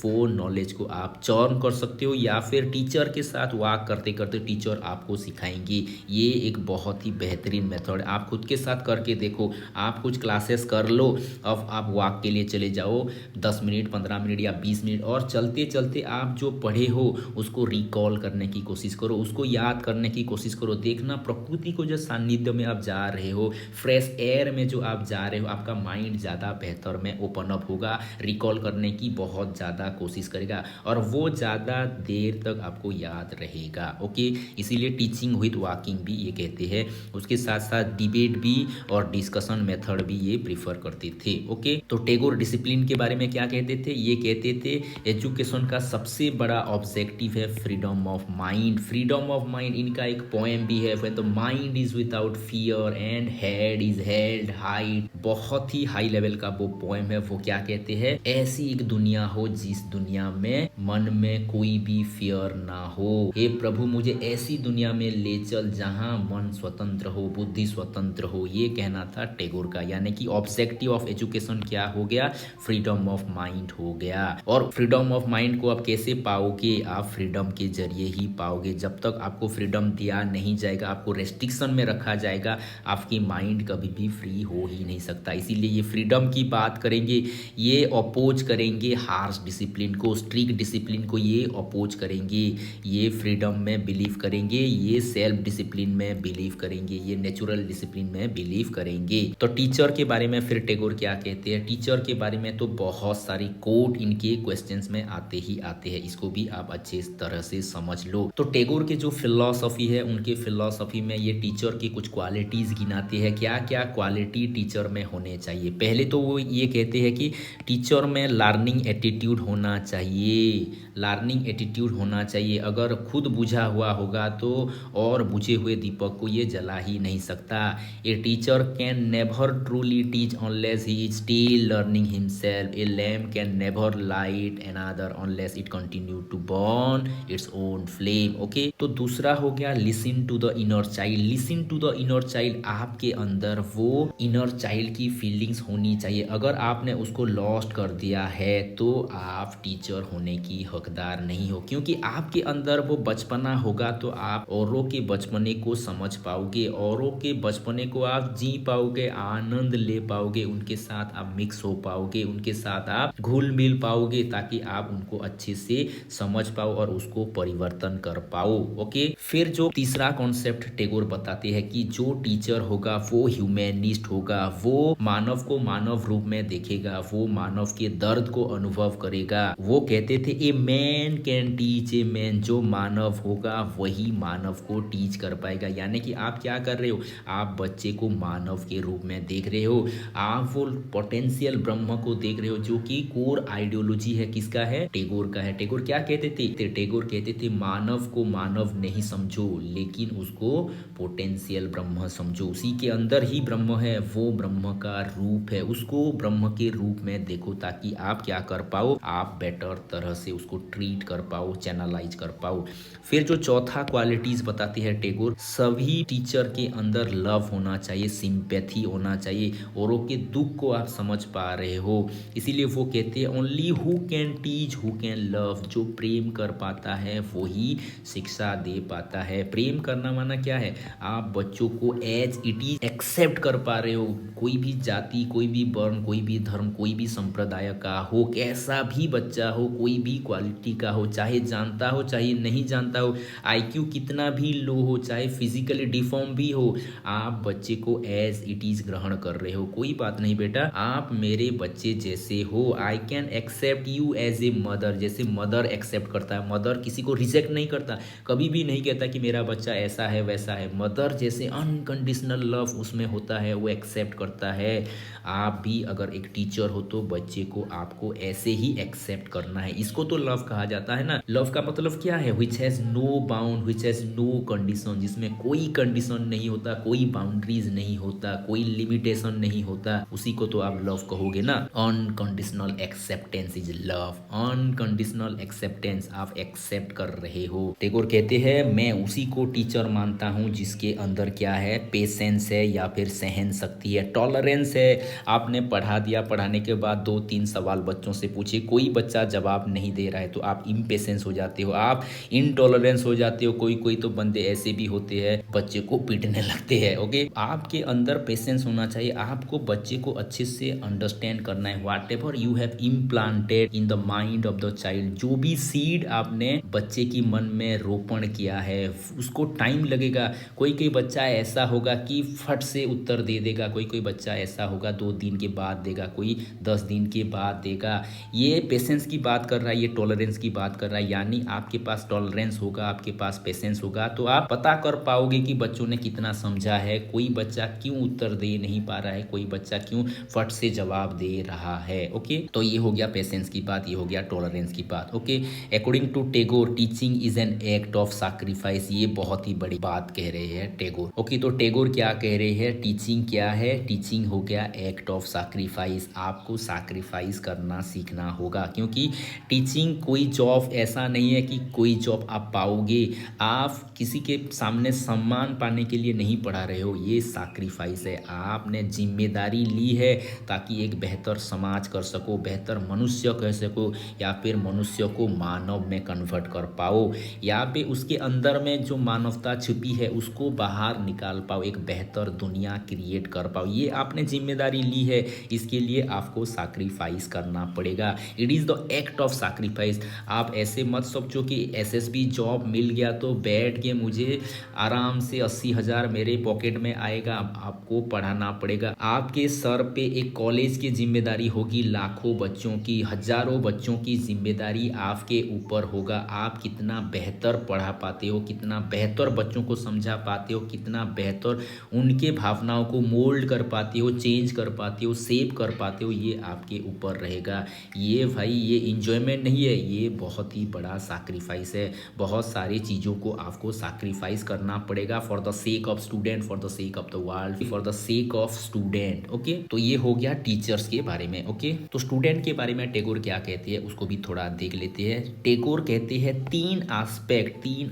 वो नॉलेज को आप चर्न कर सकते हो, या फिर टीचर के साथ वॉक करते करते टीचर आपको सिखाएंगे। ये एक बहुत ही बेहतरीन मेथड है, आप खुद के साथ करके देखो। आप कुछ क्लासेस कर लो, अब आप वॉक के लिए चले जाओ 10 मिनट 15 मिनट या 20 मिनट, और चलते चलते आप जो पढ़े हो उसको रिकॉल करने की कोशिश करो, उसको याद करने की कोशिश करो। देखना प्रकृति को जो सानिध्य में आप जा रहे हो, फ्रेश एयर में जो आप जा रहे हो, आपका माइंड ज़्यादा बेहतर में ओपन अप होगा, रिकॉल करने की बहुत ज़्यादा कोशिश करेगा, और वो ज़्यादा देर तक आपको याद रहेगा। ओके, इसीलिए टीचिंग विद वॉकिंग भी ये कहते हैं। उसके साथ साथ डिबेट भी और डिस्कशन मेथड भी ये प्रीफर करते थे। ओके, तो टैगोर डिसिप्लिन के बारे में क्या कहते थे, ये कहते थे एजुकेशन का सबसे बड़ा ऑब्जेक्टिव है freedom of mind. Freedom of mind, इनका एक पोएम भी है, when the mind is without fear and head is held high. बहुत ही हाई लेवल का वो पोएम है। वो क्या कहते हैं, ऐसी एक दुनिया हो जिस दुनिया में मन में कोई भी फियर ना हो। हे प्रभु, मुझे ऐसी दुनिया में ले चल जहां मन स्वतंत्र हो, बुद्धि स्वतंत्र हो। ये कहना था टैगोर का, यानी कि ऑब्जेक्टिव ऑफ एजुकेशन क्या हो गया, फ्रीडम ऑफ माइंड हो गया। और फ्रीडम ऑफ माइंड को आप कैसे पाओगे, आप फ्रीडम के जरिए ही पाओगे। जब तक आपको फ्रीडम दिया नहीं जाएगा, आपको रेस्ट्रिक्शन में रखा जाएगा, आपकी माइंड कभी भी फ्री हो ही नहीं सकता। इसीलिए ये फ्रीडम की बात करेंगे, ये अपोज करेंगे हार्श डिसिप्लिन को, स्ट्रिक्ट डिसिप्लिन को ये अपोज करेंगे। ये फ्रीडम में बिलीव करेंगे, ये सेल्फ डिसिप्लिन में बिलीव करेंगे, ये नेचुरल डिसिप्लिन में बिलीव करेंगे। तो टीचर के बारे में फिर टैगोर क्या कहते हैं, टीचर के बारे में तो बहुत सारी कोट इनके क्वेश्चंस में आते ही आते हैं, इसको भी आप अच्छे तरह से समझ लो। तो टैगोर के जो फिलॉसफी है, उनके फिलॉसफी में ये टीचर की कुछ क्वालिटीज गिनाते हैं, क्या क्या क्वालिटी टीचर में होने चाहिए। पहले तो वो ये कहते हैं कि टीचर में लर्निंग एटीट्यूड होना चाहिए, लर्निंग एटीट्यूड होना चाहिए। अगर खुद बुझा हुआ होगा तो और बुझे हुए दीपक को ये जला ही नहीं सकता। A teacher can never truly teach unless he is still learning himself. A lamp can never light another unless it continue to burn its own flame. Okay, तो दूसरा हो गया listen to the inner child. Listen to the inner child, आपके अंदर वो inner child की feelings होनी चाहिए। अगर आपने उसको लॉस्ट कर दिया है तो आप टीचर होने की हकदार नहीं हो, क्योंकि आपके अंदर वो बचपना होगा तो आप औरों के बचपने को समझ पाओगे, औरों के बचपने को आप जी पाओगे, आनंद ले पाओगे, उनके साथ आप मिक्स हो पाओगे, उनके साथ आप घुल मिल पाओगे, ताकि आप उनको अच्छे से समझ पाओ और उसको परिवर्तन कर पाओ। ओके, फिर जो तीसरा कॉन्सेप्ट टैगोर बताते हैं कि जो टीचर होगा वो ह्यूमैनिस्ट होगा, वो मानव को मानव रूप में देखेगा, वो मानव के दर्द को अनुभव करेगा। वो कहते थे a man can teach a man, जो मानव होगा वही मानव को टीच कर पाएगा। यानी कि आप क्या कर रहे हो, आप बच्चे को मानव के रूप में देख रहे हो, आप वो पोटेंशियल ब्रह्म को देख रहे हो, जो कि कोर आइडियोलॉजी है, किसका है, टैगोर का है। टैगोर क्या कहते थे, टैगोर कहते थे मानव को मानव नहीं समझो, लेकिन उसको पोटेंशियल ब्रह्म समझो। उसी के अंदर ही ब्रह्म है, वो ब्रह्म का रूप है, उसको ब्रह्म के रूप में देखो, ताकि आप क्या कर पाओ, आप बेटर तरह से उसको ट्रीट कर पाओ, चैनलाइज कर पाओ। फिर जो चौथा क्वालिटीज बताते हैं टैगोर, सभी टीचर के अंदर लव होना चाहिए, सिंपैथी होना चाहिए, औरों के दुख को आप समझ पा रहे हो। इसीलिए वो कहते हैं only who can teach who can love, जो प्रेम कर पाता है वही शिक्षा दे पाता है। प्रेम करना माना क्या है, आप बच्चों को एज इट इज एक्सेप्ट कर पा रहे हो, कोई भी जाति, कोई भी वर्ण, कोई भी धर्म, कोई भी संप्रदाय का हो, कैसा भी बच्चा हो, कोई भी क्वालिटी का हो, चाहे जानता हो चाहे नहीं जानता हो, आईक्यू कितना भी लो हो, चाहे फिजिकली डिफॉर्म भी हो, आप बच्चे को एज एज इट इज ग्रहण कर रहे हो। कोई बात नहीं बेटा, आप मेरे बच्चे जैसे हो। I can accept you as a mother, जैसे मदर एक्सेप्ट करता है। मदर किसी को रिजेक्ट नहीं करता, कभी भी नहीं कहता कि मेरा बच्चा ऐसा है वैसा है। मदर जैसे अनकंडीशनल लव उसमें होता है, वो एक्सेप्ट करता है। आप भी अगर एक टीचर हो तो बच्चे को आपको ऐसे ही एक्सेप्ट करना है। इसको तो लव कहा जाता है ना। लव का मतलब क्या है? Which has no bound, which has no condition, जिसमें कोई कंडीशन नहीं होता, कोई बाउंड्रीज नहीं होता, कोई लिमिटेशन नहीं होता, उसी को तो आप लव कहोगे ना। Unconditional acceptance is love. Unconditional acceptance, आप एक्सेप्ट कर रहे हो। टैगोर कहते हैं मैं उसी को टीचर मानता हूँ जिसके अंदर क्या है? पेशेंस है या फिर सहन शक्ति है, टॉलरेंस है। आपने पढ़ा दिया, पढ़ाने के बाद 2-3 सवाल बच्चों से पूछे, कोई बच्चा जवाब नहीं दे रहा है तो आप इम्पेशेंस हो जाते हो, आप इनटॉलरेंस हो जाते हो। कोई कोई तो बंदे ऐसे भी होते हैं, बच्चे को पीटने लगते हैं। ओके, आपके अंदर पेशेंस होना चाहिए। आपको बच्चे को अच्छे से अंडरस्टैंड करना है। What ever you have implanted in the mind of the child, जो भी सीड आपने बच्चे की मन में रोपण किया है उसको टाइम लगेगा। कोई कोई बच्चा ऐसा होगा कि फट से उत्तर दे देगा, कोई कोई बच्चा ऐसा होगा 2 दिन के बाद देगा, कोई 10 दिन के बाद देगा। ये पेशेंस की बात कर रहा है, ये टॉलरेंस की बात कर रहा है। यानी आपके पास टॉलरेंस होगा, आपके पास पेशेंस होगा तो आप पता कर पाओगे कि बच्चों ने कितना समझा है, कोई बच्चा क्यों उत्तर दे नहीं पा रहा है, कोई बच्चा क्यों फट से जवाब दे रहा है। ओके, तो ये हो गया पेशेंस की बात, ये हो गया टॉलरेंस की बात। Okay, according to Tagore teaching is an act of sacrifice. ये बहुत ही बड़ी बात कह रहे हैं टैगोर। ओके, तो टैगोर क्या कह रहे हैं? टीचिंग क्या है? टीचिंग हो गया एक्ट ऑफ सैक्रिफाइस। आपको सैक्रिफाइस करना सीखना होगा, क्योंकि टीचिंग कोई जॉब ऐसा नहीं है कि कोई जॉब आप पाओगे। आप किसी के सामने सम्मान पाने के लिए नहीं पढ़ा रहे हो, ये सैक्रिफाइस है। आपने जिम्मेदारी ली है ताकि एक बेहतर समाज कर सको, बेहतर मनुष्य कह सको, या फिर मनुष्य को मानव में कन्वर्ट कर पाओ, या फिर उसके अंदर में जो मानवता छुपी है उसको बाहर निकाल पाओ, एक बेहतर दुनिया क्रिएट कर पाओ। ये आपने जिम्मेदारी ली है, इसके लिए आपको सैक्रिफाइस करना पड़ेगा। It is the act of sacrifice. आप ऐसे मत सोचो कि एसएसबी जॉब मिल गया तो बैठ के मुझे आराम से 80,000 मेरे पॉकेट में आएगा। आपको पढ़ाना पड़ेगा। आपके सर पे एक कॉलेज की जिम्मेदारी होगी, लाखों बच्चों की, हजारों बच्चों की जिम्मेदारी आपके ऊपर होगा। आप कितना बेहतर पढ़ा पाते हो, कितना बेहतर बच्चों को समझा पाते हो, कितना बेहतर उनके भावनाओं को मोल्ड कर पाते हो, चेंज कर पाते हो, सेव कर पाते हो, ये आपके ऊपर रहेगा। ये भाई ये इंजॉयमेंट नहीं है, ये बहुत ही बड़ा सैक्रिफाइस है। बहुत सारी चीज़ों को आपको सैक्रिफाइस करना पड़ेगा for the sake of student, for the sake of the world, for the sake of student. Okay, तो ये हो गया टीचर्स के बारे में। ओके, तो स्टूडेंट के बारे में टैगोर क्या कहते हैं उसको भी थोड़ा देख लेते हैं। टैगोर कहते हैं 3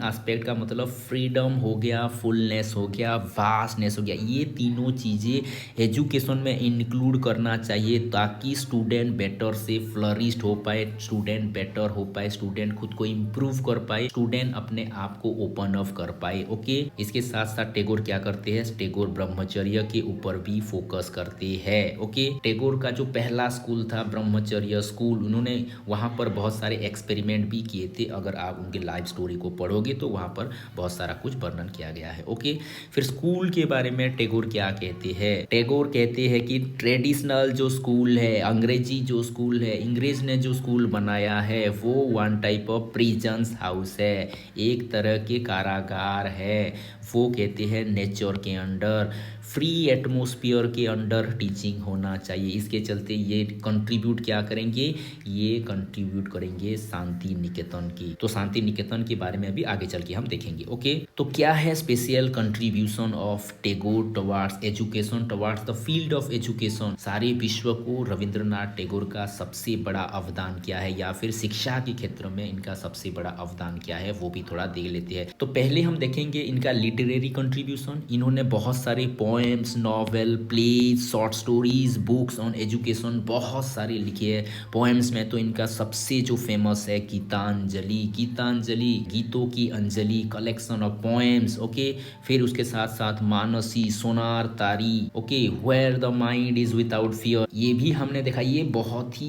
एस्पेक्ट का मतलब फ्रीडम हो गया, फुलनेस हो गया, वास्टनेस हो गया। ये तीनों चीज़ें एजुकेशन में इंक्लूड करना चाहिए ताकि स्टूडेंट बेटर से फ्लरिश्ड हो पाए, स्टूडेंट बेटर हो पाए, स्टूडेंट खुद को इम्प्रूव कर पाए, स्टूडेंट अपने आप को ओपन अप कर पाए। ओके, इसके साथ साथ टैगोर क्या करते हैं? टैगोर ब्रह्मचर्य के ऊपर भी फोकस करते हैं। ओके, टैगोर का जो पहला स्कूल था ब्रह्मचर्य स्कूल, उन्होंने वहाँ पर बहुत सारे एक्सपेरिमेंट भी किए थे। अगर आप उनके लाइफ स्टोरी को पढ़ोगे तो वहाँ पर बहुत सारा कुछ वर्णन किया गया है। ओके, फिर स्कूल के बारे में टैगोर क्या कहते हैं? टैगोर कहते हैं कि ट्रेडिशनल जो स्कूल है, अंग्रेजी जो स्कूल है, अंग्रेज ने जो स्कूल बनाया है वो one type of prisons house है, एक तरह के कारागार है। वो कहते हैं नेचर के अंडर, फ्री एटमोसफियर के अंडर टीचिंग होना चाहिए। इसके चलते ये कंट्रीब्यूट क्या करेंगे? ये कंट्रीब्यूट करेंगे शांति निकेतन की। तो शांति निकेतन के बारे में भी आगे चल के हम देखेंगे। ओके, तो क्या है special contribution of Tagore towards education, towards the field of education? सारे विश्व को रविंद्रनाथ टैगोर का सबसे बड़ा अवदान क्या है, या फिर शिक्षा के क्षेत्र में इनका सबसे बड़ा अवदान क्या है, वो भी थोड़ा देख लेते हैं। तो पहले हम देखेंगे इनका लिटरेरी कंट्रीब्यूशन। इन्होंने बहुत सारे poems, novel, plays, short stories, books on education बहुत सारे लिखे हैं। पोएम्स में तो इनका सबसे जो फेमस है गीतांजलि। गीतांजलि गीतों की अंजलि, कलेक्शन ऑफ पोएम्स। ओके, फिर उसके साथ साथ Manasi, Sonar Tari, okay, where the mind is without fear, ये भी हमने देखा। ये बहुत ही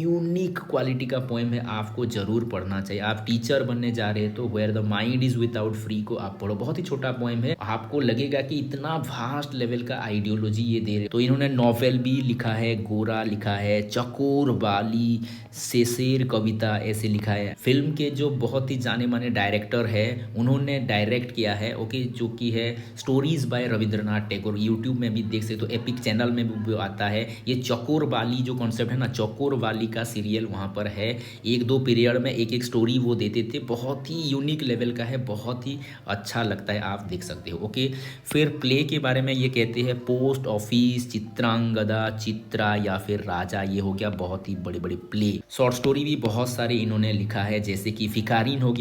यूनिक क्वालिटी का पोएम है, आपको जरूर पढ़ना चाहिए। आप टीचर बनने जा रहे हैं तो where the mind is without free को आप पढ़ो। बहुत ही छोटा पोएम है, आपको लगेगा कि इतना इतना वास्ट लेवल का आइडियोलॉजी ये दे रहे। तो इन्होंने नॉवेल भी लिखा है, गोरा लिखा है, चकोर वाली, शेर कविता ऐसे लिखा है। फिल्म के जो बहुत ही जाने माने डायरेक्टर है उन्होंने डायरेक्ट किया है, ओके, जो कि है stories bye Rabindranath Tagore. YouTube में भी देख सकते हो, एपिक चैनल में भी आता है। ये चकोर वाली जो कॉन्सेप्ट है ना, चकोर वाली का सीरियल वहाँ पर है। एक दो पीरियड में एक एक स्टोरी वो देते थे, बहुत ही यूनिक लेवल का है, बहुत ही अच्छा लगता है, आप देख सकते हो, ओके। फिर प्ले के बारे में ये कहते हैं पोस्ट ऑफिस, चित्रांगदा, चित्रा या फिर राजा, ये हो गया बहुत ही बड़े बड़े प्ले। शॉर्ट स्टोरी भी बहुत सारे इन्होंने लिखा है, जैसे कि फिकारीन हो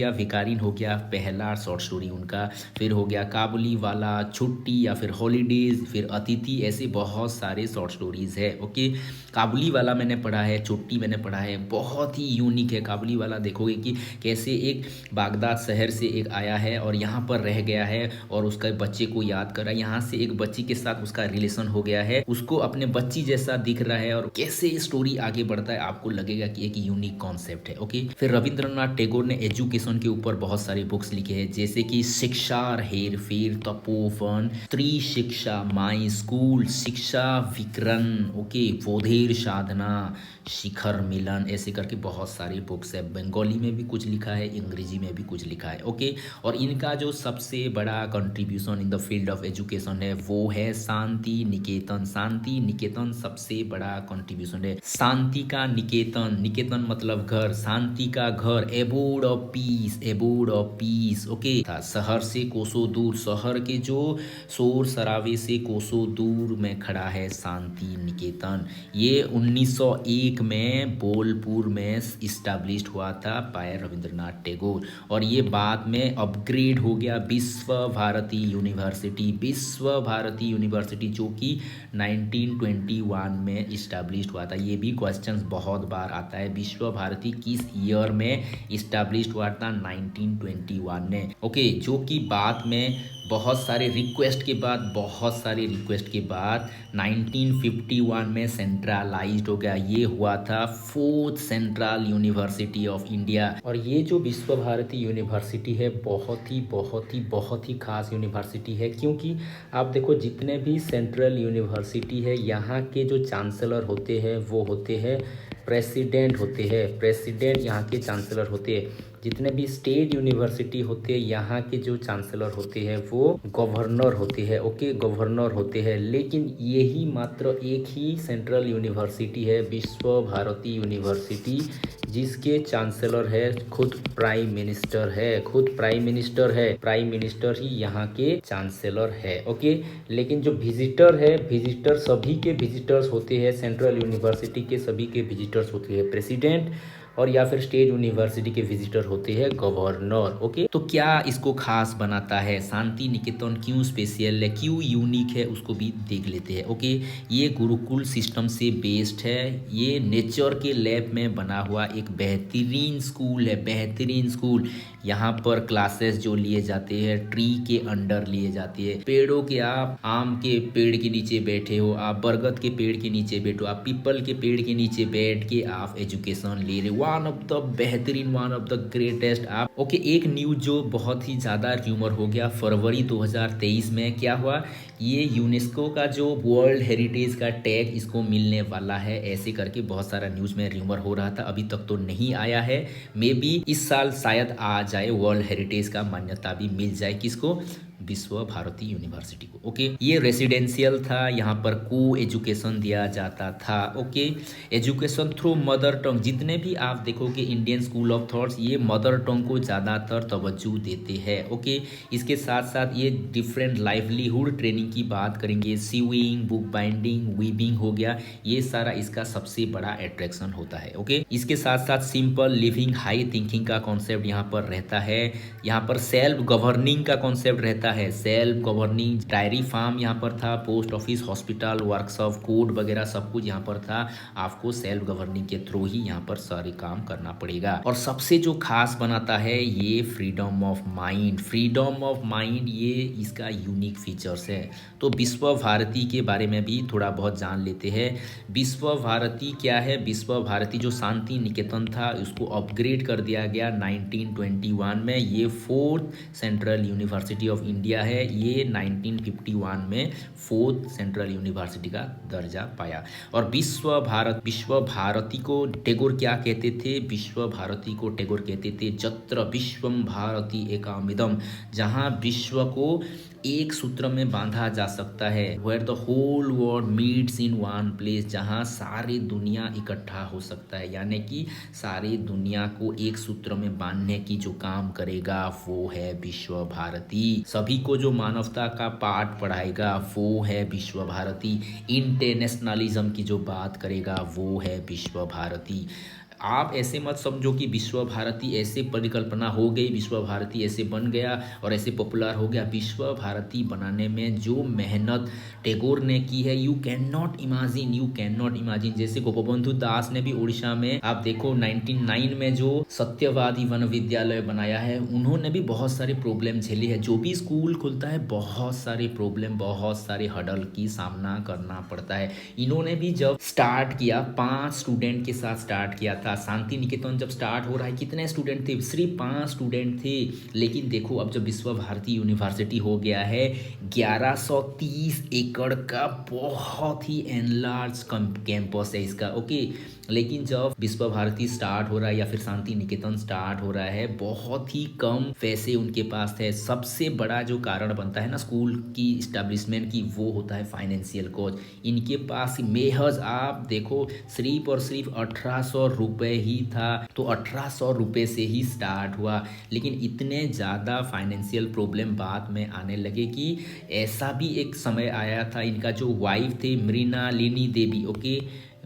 गया पहला शॉर्ट स्टोरी उनका। फिर हो गया काबुली वाला, छुट्टी या फिर हॉलीडेज, फिर अतिथि, ऐसे बहुत सारे शॉर्ट स्टोरीज है, ओके। काबुली वाला मैंने पढ़ा है, छुट्टी मैंने पढ़ा है, बहुत ही यूनिक है। काबुली वाला देखोगे कि कैसे एक बागदाद शहर से एक आया है और यहाँ पर रह गया है और उसका बच्चे को याद कर रहा है, यहाँ से एक बच्ची के साथ उसका रिलेशन हो गया है, उसको अपने बच्ची जैसा दिख रहा है, और कैसे स्टोरी आगे बढ़ता है आपको लगेगा कि एक यूनिक कॉन्सेप्ट है, ओके। फिर रविंद्रनाथ टैगोर ने एजुकेशन के ऊपर बहुत सारी बुक्स लिखे हैं, जैसे कि शिक्षा हेर फेर, तपोवन, स्त्री शिक्षा, माई स्कूल, शिक्षा विकरण, ओके, बोधेर साधना, शिखर मिलन, ऐसे करके बहुत सारी बुक्स है। बंगाली में भी कुछ लिखा है, अंग्रेजी में भी कुछ लिखा है, ओके। और इनका जो सबसे बड़ा contribution in the field of education है वो है शांति निकेतन। शांति निकेतन सबसे बड़ा कंट्रीब्यूशन है। शांति का निकेतन, निकेतन मतलब घर, शांति का घर, abode of peace, abode of peace, okay. शहर से कोसों दूर, शहर के जो शोर शराबे से कोसों दूर में खड़ा है शांति निकेतन। ये 1901 में बोलपुर में इस्टेब्लिश हुआ था बाय रविंद्रनाथ टैगोर, और ये बाद में अपग्रेड हो गया विश्व भारती यूनिवर्सिटी। विश्व भारती यूनिवर्सिटी जो कि 1921 में इस्टेब्लिश हुआ था। ये भी क्वेश्चंस बहुत बार आता है, विश्व भारती किस ईयर में इस्टेब्लिश हुआ था? 1921 में, ओके। जो कि बाद में बहुत सारे रिक्वेस्ट के बाद 1951 में सेंट्रलाइज्ड हो गया। ये हुआ था fourth central university of India. और ये जो विश्व भारती यूनिवर्सिटी है बहुत ही खास यूनिवर्सिटी है, क्योंकि आप देखो जितने भी सेंट्रल यूनिवर्सिटी है यहाँ के जो चांसलर होते हैं वो होते हैं प्रेसिडेंट होते हैं, प्रेसिडेंट यहाँ के चांसलर होते हैं। जितने भी स्टेट यूनिवर्सिटी होते हैं यहाँ के जो चांसलर होते हैं वो गवर्नर होते हैं, ओके, गवर्नर होते हैं। लेकिन यही मात्र एक ही सेंट्रल यूनिवर्सिटी है विश्व भारती यूनिवर्सिटी जिसके चांसलर है खुद प्राइम मिनिस्टर है, प्राइम मिनिस्टर ही यहाँ के चांसलर है, ओके। लेकिन जो विजिटर सभी के विजिटर्स होते हैं, सेंट्रल यूनिवर्सिटी के सभी के विजिटर्स होते हैं प्रेसिडेंट, और या फिर स्टेट यूनिवर्सिटी के विजिटर होते हैं गवर्नर, ओके। तो क्या इसको खास बनाता है, शांति निकेतन क्यों स्पेशल है, क्यों यूनिक है, उसको भी देख लेते हैं, ओके। ये गुरुकुल सिस्टम से बेस्ड है, ये नेचर के लैब में बना हुआ एक बेहतरीन स्कूल है, बेहतरीन स्कूल। यहाँ पर क्लासेस जो लिए जाते हैं ट्री के अंडर लिए जाते हैं, पेड़ों के, आप आम के पेड़ के नीचे बैठे हो, आप बरगद के पेड़ के नीचे बैठो, आप पीपल के पेड़ के नीचे बैठ के आप एजुकेशन ले रहे हो। वन ऑफ द बेहतरीन, वन ऑफ द ग्रेटेस्ट आप, ओके। एक न्यूज जो बहुत ही ज़्यादा र्यूमर हो गया फरवरी 2023 में, क्या हुआ, ये यूनेस्को का जो वर्ल्ड हेरिटेज का टैग इसको मिलने वाला है, ऐसे करके बहुत सारा न्यूज़ में र्यूमर हो रहा था। अभी तक तो नहीं आया है, मे बी इस साल शायद आ जाए, वर्ल्ड हेरिटेज का मान्यता भी मिल जाए किसको, विश्व भारती यूनिवर्सिटी को, ओके। ये रेसिडेंशियल था, यहाँ पर को एजुकेशन दिया जाता था, okay. Education through mother tongue, जितने भी आप देखोगे इंडियन स्कूल ऑफ थॉट्स ये मदर टंग को ज़्यादातर तवज्जो देते हैं, ओके। इसके साथ साथ ये डिफरेंट लाइवलीहुड ट्रेनिंग की बात करेंगे, सीविंग, बुक बाइंडिंग, वीविंग हो गया, ये सारा इसका सबसे बड़ा अट्रैक्शन होता है, ओके। इसके साथ साथ सिंपल लिविंग, हाई थिंकिंग का कॉन्सेप्ट यहाँ पर रहता है। यहाँ पर सेल्फ गवर्निंग का कॉन्सेप्ट रहता है, सेल्फ गवर्निंग, डायरी फार्म यहाँ पर था, post office, hospital, workshop, code वगैरह सब कुछ यहाँ पर था। आपको सेल्फ गवर्निंग के थ्रू ही यहाँ पर सारे काम करना पड़ेगा। और सबसे जो खास बनाता है ये freedom of mind, freedom of mind, ये इसका यूनिक फीचर्स है। तो विश्व भारती के बारे में भी थोड़ा बहुत जान लेते हैं। विश्व भारती क्या है, विश्व भारती जो शांति निकेतन था उसको अपग्रेड कर दिया गया 1921 में। ये fourth central university of India India है, ये 1951 में 4th सेंट्रल यूनिवर्सिटी का दर्जा पाया। और विश्व भारती को टैगोर क्या कहते थे? विश्व भारती को टैगोर कहते थे जत्र विश्वम भारती एकामिदम, जहाँ विश्व को एक सूत्र में बांधा जा सकता है, where the whole world meets in one place, जहाँ सारी दुनिया इकट्ठा हो सकता है। यानी कि सारी दुनिया को एक सूत्र में बांधने की जो काम करेगा वो है विश्व भारती। सभी को जो मानवता का पाठ पढ़ाएगा वो है विश्व भारती। इंटरनेशनलिज्म की जो बात करेगा वो है विश्व भारती। आप ऐसे मत समझो कि विश्व भारती ऐसे परिकल्पना हो गई, विश्व भारती ऐसे बन गया और ऐसे पॉपुलर हो गया। विश्व भारती बनाने में जो मेहनत टैगोर ने की है, यू कैन नॉट इमेजिन। जैसे गोपबंधु दास ने भी उड़ीसा में, आप देखो 1909 में जो सत्यवादी वन विद्यालय बनाया है, उन्होंने भी बहुत सारे प्रॉब्लम झेली है। जो भी स्कूल खुलता है बहुत सारे प्रॉब्लम, बहुत सारे हडल की सामना करना पड़ता है। इन्होंने भी जब स्टार्ट किया 5 स्टूडेंट के साथ स्टार्ट किया था। शांति निकेतन जब स्टार्ट हो रहा है कितने स्टूडेंट थे? सिर्फ 5 स्टूडेंट थे। लेकिन देखो अब जब विश्व भारती यूनिवर्सिटी हो गया है, 1130 एकड़ का बहुत ही एनलार्ज कैंपस है इसका, ओके। लेकिन जब विश्व भारती स्टार्ट हो रहा है या फिर शांति निकेतन स्टार्ट हो रहा है, बहुत ही कम पैसे उनके पास है। सबसे बड़ा जो कारण बनता है ना स्कूल की इस्टेब्लिशमेंट की, वो होता है फाइनेंशियल कॉज। इनके पास महज आप देखो सिर्फ और सिर्फ 1800 रुपये ही था, तो 1800 रुपये से ही स्टार्ट हुआ। लेकिन इतने ज़्यादा फाइनेंशियल प्रॉब्लम बाद में आने लगे कि ऐसा भी एक समय आया था, इनका जो वाइफ थे मृणालिनी देवी, ओके,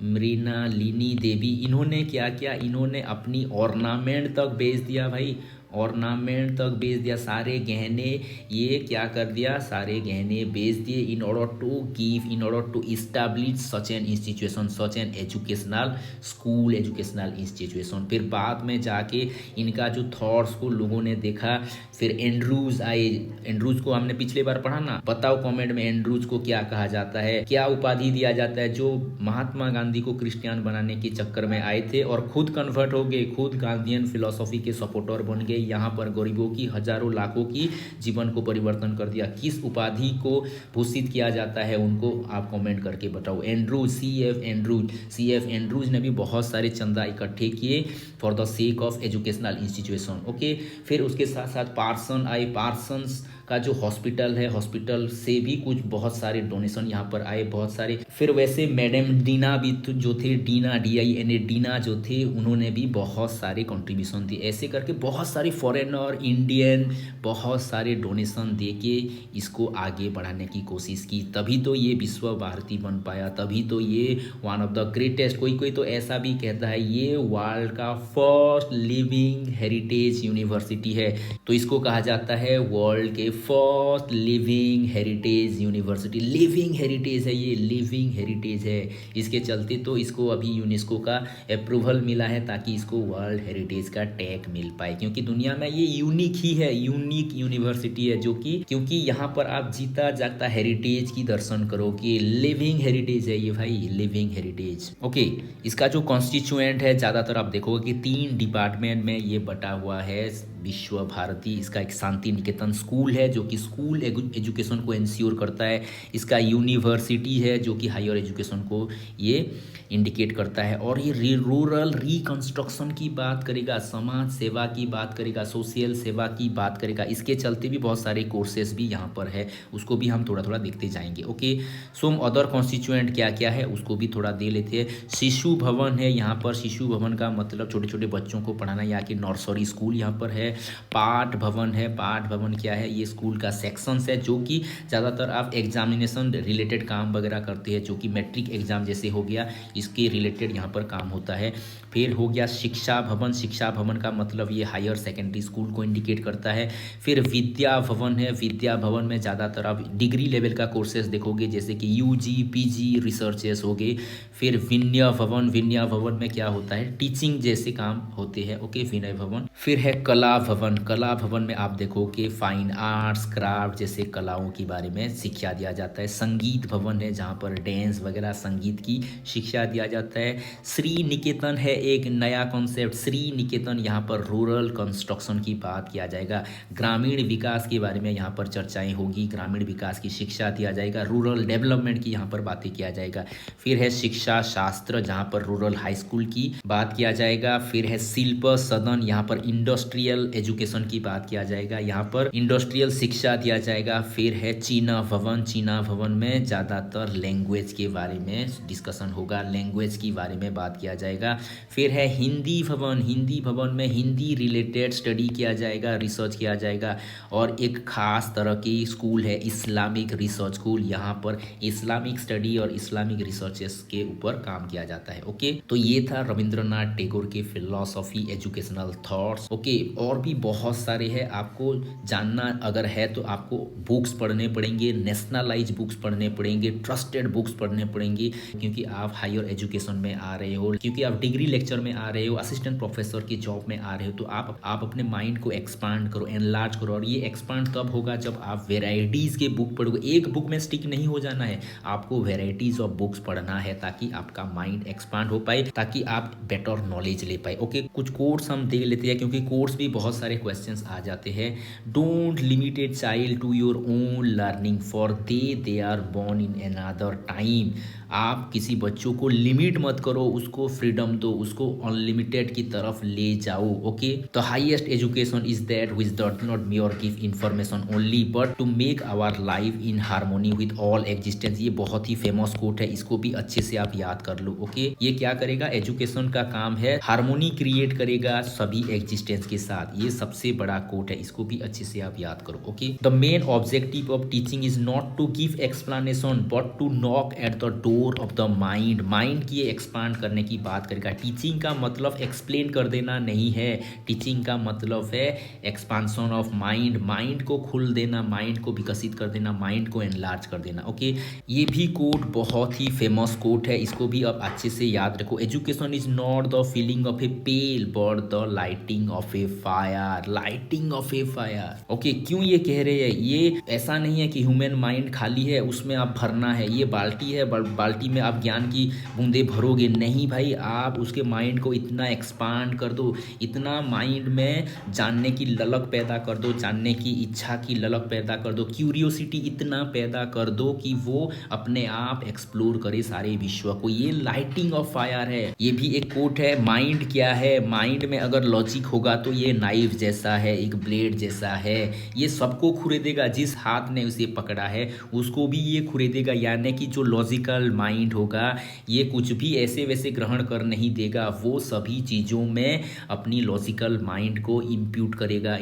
मृणालिनी देवी, इन्होंने क्या किया? इन्होंने अपनी ऑर्नामेंट तक बेच दिया भाई, ऑर्नामेंट तक बेच दिया, सारे गहने ये क्या कर दिया, सारे गहने बेच दिए in order to establish such an institution, such an educational school, educational institution. फिर बाद में जाके इनका जो थॉट्स को लोगों ने देखा, फिर एंड्रूज आए। एंड्रूज को हमने पिछले बार पढ़ा ना, बताओ कमेंट में एंड्रूज को क्या कहा जाता है, क्या उपाधि दिया जाता है? जो महात्मा गांधी को क्रिश्चियन बनाने के चक्कर में आए थे और खुद कन्वर्ट हो गए, खुद गांधीयन फिलोसॉफी के सपोर्टर बन गए, यहाँ पर गरीबों की हजारों लाखों की जीवन को परिवर्तन कर दिया। किस उपाधि को भूषित किया जाता है उनको, आप कमेंट करके बताओ। एंड्रूज, CF एंड्रूज ने भी बहुत सारे चंदा इकट्ठे किए for the sake of educational institution, okay. फिर उसके साथ साथ पार्सन आए, पार्सन्स का जो हॉस्पिटल है, हॉस्पिटल से भी कुछ बहुत सारे डोनेशन यहाँ पर आए, बहुत सारे। फिर वैसे मैडम डीना भी जो थे, डीना DINA डीना जो थे, उन्होंने भी बहुत सारे कंट्रीब्यूशन दिए। ऐसे करके बहुत सारे फॉरेनर, इंडियन, बहुत सारे डोनेशन दे के इसको आगे बढ़ाने की कोशिश की। तभी तो ये विश्व भारती बन पाया, तभी तो ये वन ऑफ द ग्रेटेस्ट, कोई तो ऐसा भी कहता है ये वर्ल्ड का फर्स्ट लिविंग हेरिटेज यूनिवर्सिटी है। तो इसको कहा जाता है वर्ल्ड के first living heritage university. Living heritage है ये, लिविंग हेरिटेज है। इसके चलते तो इसको अभी यूनेस्को का अप्रूवल मिला है ताकि इसको वर्ल्ड हेरिटेज का टैग मिल पाए, क्योंकि दुनिया में ये यूनिक ही है, यूनिक यूनिवर्सिटी है, जो कि क्योंकि यहाँ पर आप जीता जागता हेरिटेज की दर्शन करोगे। लिविंग हेरिटेज है ये भाई, लिविंग हेरिटेज, ओके। इसका जो कॉन्स्टिट्यूएंट है, ज़्यादातर आप देखोगे कि 3 डिपार्टमेंट में ये बटा हुआ है विश्व भारती। इसका एक शांति निकेतन स्कूल है जो कि स्कूल एजुकेशन को इंश्योर करता है। इसका यूनिवर्सिटी है जो कि हायर एजुकेशन को ये इंडिकेट करता है। और ये रूरल रिकंस्ट्रक्शन की बात करेगा, समाज सेवा की बात करेगा, सोशल सेवा की बात करेगा। इसके चलते भी बहुत सारे कोर्सेज भी यहाँ पर है, उसको भी हम थोड़ा थोड़ा देखते जाएंगे, ओके। सो अदर कॉन्स्टिट्यूएंट क्या क्या है उसको भी थोड़ा दे लेते हैं। शिशु भवन है यहाँ पर, शिशु भवन का मतलब छोटे छोटे बच्चों को पढ़ाना, यहाँ की नर्सरी स्कूल यहाँ पर है। पाठ भवन है, पाठ भवन क्या है, ये स्कूल का सेक्शंस है जो कि ज़्यादातर आप एग्जामिनेशन रिलेटेड काम वगैरह करते हैं, जो कि मैट्रिक एग्जाम जैसे हो गया, इसके रिलेटेड यहाँ पर काम होता है। फिर हो गया शिक्षा भवन, शिक्षा भवन का मतलब ये हायर सेकेंडरी स्कूल को इंडिकेट करता है। फिर विद्या भवन है, विद्या भवन में ज़्यादातर आप डिग्री लेवल का कोर्सेज देखोगे, जैसे कि UG PG रिसर्चेस हो गए। फिर विनय भवन, विनय भवन में क्या होता है, टीचिंग जैसे काम होते हैं, ओके, विनय भवन। फिर है कला भवन, कला भवन में आप देखोगे फाइन आर्ट्स क्राफ्ट जैसे कलाओं के बारे में शिक्षा दिया जाता है। संगीत भवन है जहाँ पर डांस वगैरह संगीत की शिक्षा दिया जाता है। श्री निकेतन है एक नया कॉन्सेप्ट, श्री निकेतन, यहाँ पर रूरल कंस्ट्रक्शन की बात किया जाएगा। ग्रामीण विकास के बारे में यहाँ पर चर्चाएं होगी, ग्रामीण विकास की शिक्षा दिया जाएगा, रूरल डेवलपमेंट की यहाँ पर बातें किया जाएगा। फिर है शिक्षा शास्त्र जहाँ पर रूरल हाई स्कूल की बात किया जाएगा। फिर है शिल्प सदन, यहाँ पर इंडस्ट्रियल एजुकेशन की बात किया जाएगा, यहाँ पर इंडस्ट्रियल शिक्षा दिया जाएगा। फिर है चीना भवन, चीना भवन में ज़्यादातर लैंग्वेज के बारे में डिस्कशन होगा, लैंग्वेज के बारे में बात किया जाएगा। फिर है हिंदी भवन, हिंदी भवन में हिंदी रिलेटेड स्टडी किया जाएगा, रिसर्च किया जाएगा। और एक खास तरह की स्कूल है इस्लामिक रिसर्च स्कूल, यहाँ पर इस्लामिक स्टडी और इस्लामिक रिसर्चेस के ऊपर काम किया जाता है। ओके, तो ये था रविंद्रनाथ टैगोर के फिलॉसफी एजुकेशनल थॉट्स। ओके, और भी बहुत सारे हैं, आपको जानना अगर है तो आपको बुक्स पढ़ने पड़ेंगे, नेशनलाइज बुक्स पढ़ने पड़ेंगे, ट्रस्टेड बुक्स पढ़ने पड़ेंगे, क्योंकि आप हायर एजुकेशन में आ रहे हो, क्योंकि आप डिग्री लेक्चर में आ रहे हो, असिस्टेंट प्रोफेसर की जॉब में आ रहे हो, तो आप अपने माइंड को एक्सपांड करो, एनलार्ज करो। और ये एक्सपांड तब होगा जब आप वेराइटीज़ के बुक पढ़ोगे। एक बुक में स्टिक नहीं हो जाना है, आपको वेराइटीज़ ऑफ बुक्स पढ़ना है ताकि आपका माइंड एक्सपांड हो पाए, ताकि आप बेटर नॉलेज ले पाए। ओके, कुछ कोर्स हम देख लेते हैं क्योंकि कोर्स भी बहुत सारे क्वेश्चंस आ जाते हैं। Don't limit a child to your own learning for they are born in another time. आप किसी बच्चों को लिमिट मत करो, उसको फ्रीडम दो, उसको अनलिमिटेड की तरफ ले जाओ। Okay, the highest education is that which does not merely give information only but to make our life in harmony with all existence. ये बहुत ही फेमस कोट है, इसको भी अच्छे से आप याद कर लो। ओके, ये क्या करेगा, एजुकेशन का काम है हार्मोनी क्रिएट करेगा सभी एग्जिस्टेंस के साथ। ये सबसे बड़ा कोट है, इसको भी अच्छे से आप याद करो। Okay, the main objective of teaching is not to give explanation but to knock at the door of the mind. Mind की एक्सपांड करने की बात करेगा। टीचिंग का मतलब एक्सप्लेन कर देना नहीं है, टीचिंग का मतलब है एक्सपांशन ऑफ माइंड, माइंड को खुल देना, माइंड को विकसित कर देना, माइंड को एनलार्ज कर देना। ओके, ये भी कोट बहुत ही फेमस कोट है, इसको भी आप अच्छे से याद रखो। Education is not the filling of a pail but the lighting of a fire, lighting of a fire. Okay, क्यों ये कह रहे हैं, ये ऐसा नहीं है कि ह्यूमन माइंड खाली है उसमें आप भरना है, ये बाल्टी है, बाल्टी में आप ज्ञान की बूंदे भरोगे नहीं भाई, आप उसके माइंड को इतना एक्सपांड कर दो, इतना माइंड में जानने की ललक पैदा कर दो, जानने की इच्छा की ललक पैदा कर दो, क्यूरियोसिटी इतना पैदा कर दो कि वो अपने आप एक्सप्लोर करे सारे विश्व को। ये लाइटिंग ऑफ फायर है। ये भी एक कोट है। माइंड क्या है, माइंड में अगर लॉजिक होगा तो ये नाइफ जैसा है, एक ब्लेड जैसा है, ये सबको खुरेदेगा, जिस हाथ ने उसे पकड़ा है उसको भी ये खुरेदेगा। यानी कि जो लॉजिकल माइंड होगा ये कुछ भी ऐसे वैसे ग्रहण कर नहीं देगा, वो सभी चीज़ों में अपनी लॉजिकल माइंड को इनपुट करेगा,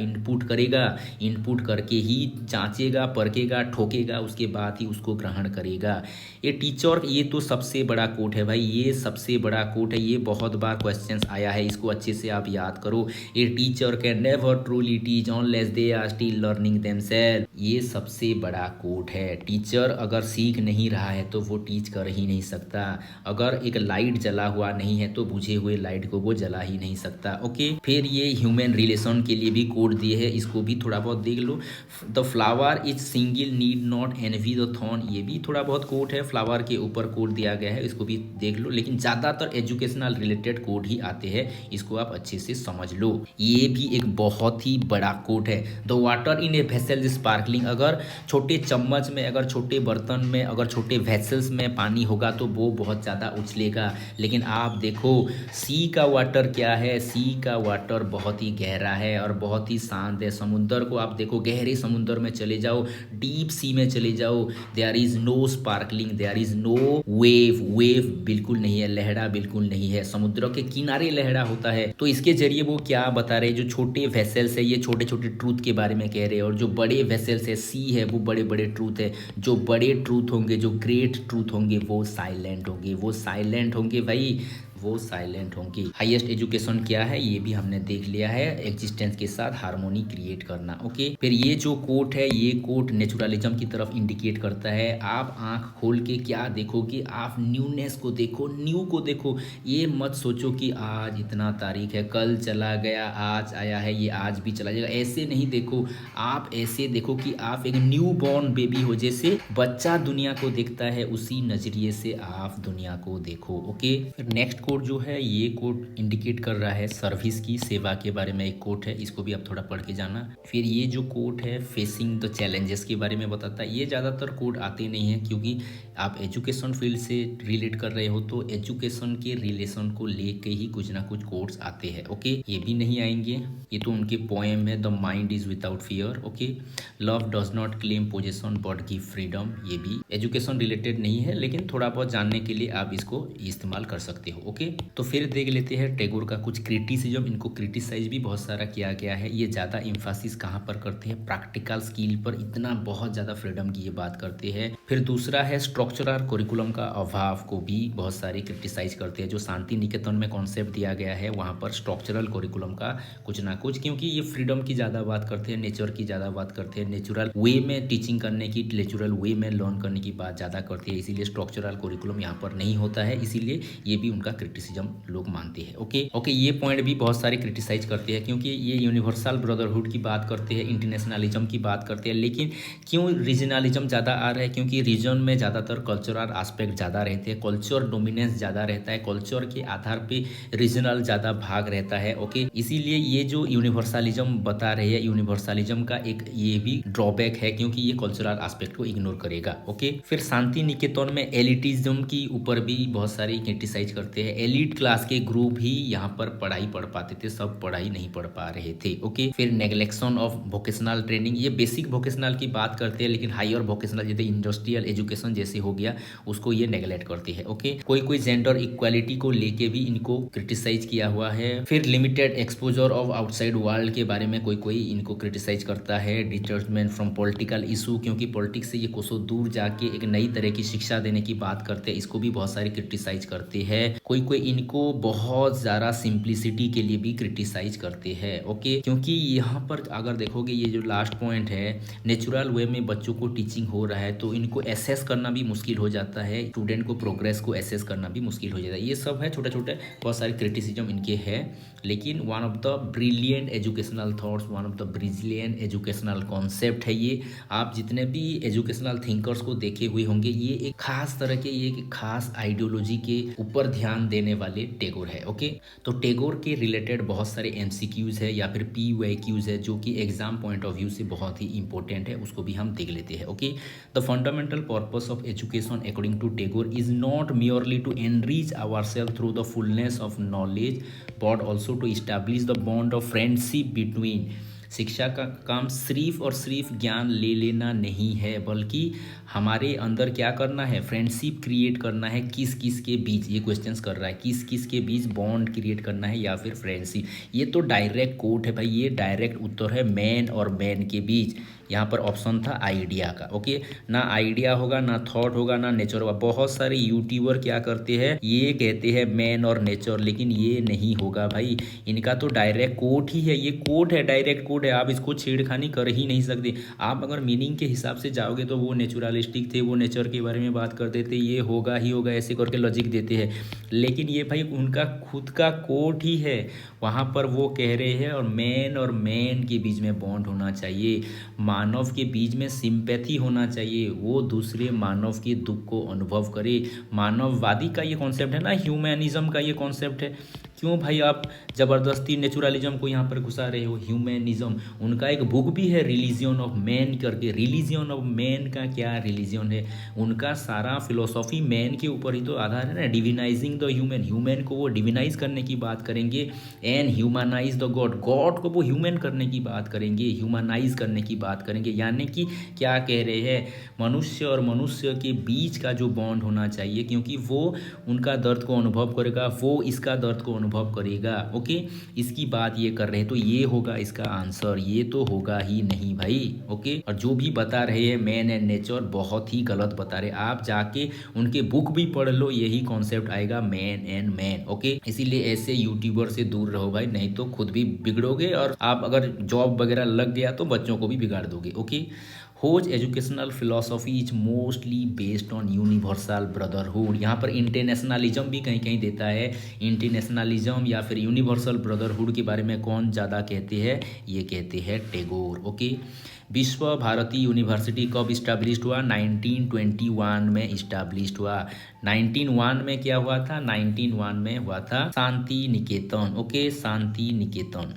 इनपुट करके ही जांचेगा, परखेगा, ठोकेगा, उसके बाद ही उसको ग्रहण करेगा। ये टीचर, ये तो सबसे बड़ा कोट है भाई, ये सबसे बड़ा कोट है, ये बहुत बार क्वेश्चंस आया है, इसको अच्छे से आप याद करो। A teacher can never truly teach unless they are still learning themselves. ये सबसे बड़ा कोट है। टीचर अगर सीख नहीं रहा है तो वो टीच कर ही नहीं सकता। अगर एक लाइट जला हुआ नहीं है तो बुझे हुए लाइट को वो जला ही नहीं सकता। ओके, फिर ये ह्यूमन रिलेशन के लिए भी कोड दिए है, इसको भी थोड़ा बहुत देख लो। The flower is single need not envy the thorn, ये भी थोड़ा बहुत कोड है, फ्लावर के ऊपर कोड दिया गया है, इसको भी देख लो। लेकिन ज़्यादातर एजुकेशनल रिलेटेड कोड ही आते हैं, इसको आप अच्छे से समझ लो। ये भी एक बहुत ही बड़ा कोड है। The water in a vessel sparkling, अगर छोटे चम्मच में, अगर छोटे बर्तन में, अगर छोटे वेसल्स में पानी होगा तो वो बहुत ज़्यादा उछलेगा। लेकिन आप देखो सी का वाटर क्या है, सी का वाटर बहुत ही गहरा है और बहुत ही शांत है। समुद्र को आप देखो, गहरे समुद्र में चले जाओ, डीप सी में चले जाओ, there is no sparkling, there is no wave, wave बिल्कुल नहीं है, लहरा बिल्कुल नहीं है। समुद्र के किनारे लहरा होता है। तो इसके जरिए वो क्या बता रहे हैं, जो छोटे वेसल्स है ये छोटे छोटे ट्रूथ के बारे में कह रहे हैं, और जो बड़े वेसल्स है सी है वो बड़े बड़े ट्रूथ है। जो बड़े ट्रूथ होंगे, जो ग्रेट ट्रूथ होंगे वो साइलेंट होंगे, वो साइलेंट होंगे भाई, वो साइलेंट होंगे। हाईएस्ट एजुकेशन क्या है ये भी हमने देख लिया है, एग्जिस्टेंस के साथ हार्मोनी क्रिएट करना। ओके, फिर ये जो कोट है, ये कोट नेचुरलिज्म की तरफ इंडिकेट करता है। आप आंख खोल के क्या देखोगे, आप न्यूनेस को देखो, न्यू को देखो। ये मत सोचो कि आज इतना तारीख है, कल चला गया, आज आया है, ये आज भी चला जाएगा, ऐसे नहीं देखो। आप ऐसे देखो कि आप एक न्यू बॉर्न बेबी हो, जैसे बच्चा दुनिया को देखता है उसी नजरिए से आप दुनिया को देखो। ओके, फिर नेक्स्ट कोट जो है, ये कोट इंडिकेट कर रहा है सर्विस की, सेवा के बारे में एक कोट है, इसको भी आप थोड़ा पढ़ के जाना। फिर ये जो कोट है फेसिंग द चैलेंजेस के बारे में बताता है। ये ज़्यादातर कोट आते नहीं हैं क्योंकि आप एजुकेशन फील्ड से रिलेट कर रहे हो, तो एजुकेशन के रिलेशन को लेके ही कुछ ना कुछ कोट्स आते हैं। ओके, ये भी नहीं आएंगे, ये तो उनके पोएम है, the mind is without fear. Okay, love does not claim possession but give freedom, ये भी एजुकेशन रिलेटेड नहीं है, लेकिन थोड़ा बहुत जानने के लिए आप इसको इस्तेमाल कर सकते हो। ओके, तो फिर देख लेते हैं टैगोर का कुछ क्रिटिसिज्म। इनको क्रिटिसाइज भी बहुत सारा किया गया है। ये ज़्यादा इम्फासिस कहाँ पर करते हैं, प्रैक्टिकल स्किल पर, इतना बहुत ज़्यादा फ्रीडम की ये बात करते हैं। फिर दूसरा है स्ट्रक्चरल करिकुलम का अभाव को भी बहुत सारे क्रिटिसाइज करते हैं। जो शांति निकेतन में कॉन्सेप्ट दिया गया है वहाँ पर स्ट्रक्चरल करिकुलम का कुछ ना कुछ, क्योंकि ये फ्रीडम की ज़्यादा बात करते हैं, नेचर की ज़्यादा बात करते हैं, नेचुरल वे में टीचिंग करने की, नेचुरल वे में लर्न करने की बात ज़्यादा करते हैं, इसीलिए स्ट्रक्चरल करिकुलम यहाँ पर नहीं होता है, इसीलिए ये भी उनका क्रिटिसिज्म लोग मानते हैं। ओके, ये पॉइंट भी बहुत सारे क्रिटिसाइज करते हैं क्योंकि ये यूनिवर्सल ब्रदरहुड की बात करते हैं, इंटरनेशनलिज्म की बात करते हैं। लेकिन क्यों रीजनलिज्म ज़्यादा आ रहा है, क्योंकि रीजन में ज़्यादातर कल्चरल आस्पेक्ट ज़्यादा रहते हैं, कल्चर डोमिनेंस ज़्यादा रहता है, कल्चर के आधार पे रीजनल ज़्यादा भाग रहता है। ओके, इसीलिए ये जो यूनिवर्सलिज्म बता रहे हैं, यूनिवर्सलिज्म का एक ये भी ड्रॉबैक है क्योंकि ये कल्चरल आस्पेक्ट को इग्नोर करेगा। ओके, फिर शांति निकेतन में एलिटिज्म की ऊपर भी बहुत सारी क्रिटिसाइज करते हैं। एलिट क्लास के ग्रुप ही यहाँ पर पढ़ाई पढ़ पाते थे, सब पढ़ाई नहीं पढ़ पा रहे थे। ओके, फिर नेग्लेक्शन ऑफ वोकेशनल ट्रेनिंग, ये बेसिक वोकेशनल की बात करते हैं, लेकिन हायर वोकेशनल जैसे इंडस्ट्रियल एजुकेशन जैसे हो गया उसको ये नेग्लेक्ट करते हैं। ओके, कोई जेंडर इक्वालिटी को लेके भी इनको क्रिटिसाइज किया हुआ है। फिर limited exposure of outside world के बारे में कोई इनको क्रिटिसाइज करता है। डिटैचमेंट फ्रॉम पॉलिटिकल इशू, क्योंकि पॉलिटिक्स से ये कोसों दूर जाके एक नई तरह की शिक्षा देने की बात करते हैं, इसको भी बहुत सारे क्रिटिसाइज करते हैं। कोई इनको बहुत ज़्यादा सिंप्लिसिटी के लिए भी क्रिटिसाइज करते हैं। ओके, क्योंकि यहाँ पर अगर देखोगे ये जो लास्ट पॉइंट है, नेचुरल वे में बच्चों को टीचिंग हो रहा है तो इनको एसेस करना भी मुश्किल हो जाता है, स्टूडेंट को प्रोग्रेस को एसेस करना भी मुश्किल हो जाता है। ये सब है छोटे छोटे बहुत सारे क्रिटिसिज्म इनके हैं, लेकिन one of the brilliant educational thoughts, one of the brilliant educational concept है ये। आप जितने भी एजुकेशनल थिंकर्स को देखे हुए होंगे, ये एक खास तरह के, ये एक खास आइडियोलॉजी के ऊपर ध्यान देने वाले टैगोर है। ओके, तो टैगोर के रिलेटेड बहुत सारे एमसीक्यूज है या फिर पीवाईक्यूज है जो कि एग्जाम पॉइंट ऑफ व्यू से बहुत ही इंपॉर्टेंट है, उसको भी हम देख लेते हैं। Okay, the fundamental purpose of education according to Tagore is not merely to enrich ourselves through the fullness of knowledge but also to establish the bond of friendship between। शिक्षा का काम सिर्फ और सिर्फ ज्ञान ले लेना नहीं है, बल्कि हमारे अंदर क्या करना है, फ्रेंडशिप क्रिएट करना है। किस किस के बीच, ये क्वेश्चंस कर रहा है, किस किस के बीच बॉन्ड क्रिएट करना है या फिर फ्रेंडशिप। ये तो डायरेक्ट कोट है भाई, ये डायरेक्ट उत्तर है, मैन और मैन के बीच। यहाँ पर ऑप्शन था आइडिया का। ओके, ना आइडिया होगा, ना थॉट होगा, ना नेचर होगा। बहुत सारे यूट्यूबर क्या करते हैं, ये कहते हैं मैन और नेचर, लेकिन ये नहीं होगा भाई, इनका तो डायरेक्ट कोट ही है, ये कोट है, डायरेक्ट कोट है, आप इसको छेड़खानी कर ही नहीं सकते। आप अगर मीनिंग के हिसाब से जाओगे तो वो नेचुरलिस्टिक थे, वो नेचर के बारे में बात करते थे, ये होगा ही होगा ऐसे करके लॉजिक देते हैं, लेकिन ये भाई उनका खुद का कोट ही है। वहाँ पर वो कह रहे हैं और मैन के बीच में बॉन्ड होना चाहिए, मानव के बीच में सिंपैथी होना चाहिए, वो दूसरे मानव के दुख को अनुभव करे। मानववादी का ये कॉन्सेप्ट है ना, ह्यूमैनिज्म का ये कॉन्सेप्ट है। क्यों भाई आप ज़बरदस्ती नेचुरलिज्म को यहाँ पर घुसा रहे हो। ह्यूमैनिज्म, उनका एक बुक भी है रिलीजियन ऑफ मैन करके। रिलीजियन ऑफ मैन का क्या रिलीजियन है, उनका सारा फिलोसॉफी मैन के ऊपर ही तो आधार है ना, डिविनाइजिंग द ह्यूमन। ह्यूमन को वो डिविनाइज करने की बात करेंगे, and humanise the God, God को वो ह्यूमन करने की बात करेंगे, ह्यूमनाइज करने की बात करेंगे। यानी कि क्या कह रहे हैं, मनुष्य और मनुष्य के बीच का जो बॉन्ड होना चाहिए, क्योंकि वो उनका दर्द को अनुभव करेगा, वो इसका दर्द को अनुभव अनुभव करेगा। ओके, इसकी बात ये कर रहे हैं, तो ये होगा इसका आंसर, ये तो होगा ही नहीं भाई। ओके, और जो भी बता रहे हैं मैन एंड नेचर, बहुत ही गलत बता रहे। आप जाके उनके बुक भी पढ़ लो, यही कॉन्सेप्ट आएगा, मैन एंड मैन। ओके, इसीलिए ऐसे यूट्यूबर से दूर रहो भाई, नहीं तो खुद भी बिगड़ोगे, और आप अगर जॉब वगैरह लग गया तो बच्चों को भी बिगाड़ दोगे। Okay, whose educational philosophy is mostly based on universal brotherhood. यहाँ पर इंटरनेशनलिज्म भी कहीं कहीं देता है। इंटरनेशनलिज्म या फिर यूनिवर्सल ब्रदरहुड के बारे में कौन ज़्यादा कहते हैं? ये कहते हैं टैगोर। ओके, विश्व भारती यूनिवर्सिटी कब इस्टेब्लिश्ड हुआ? 1921 में इस्टेब्लिश्ड हुआ। 1901 में क्या हुआ था? 1901 में हुआ था शांति निकेतन। ओके, शांति निकेतन।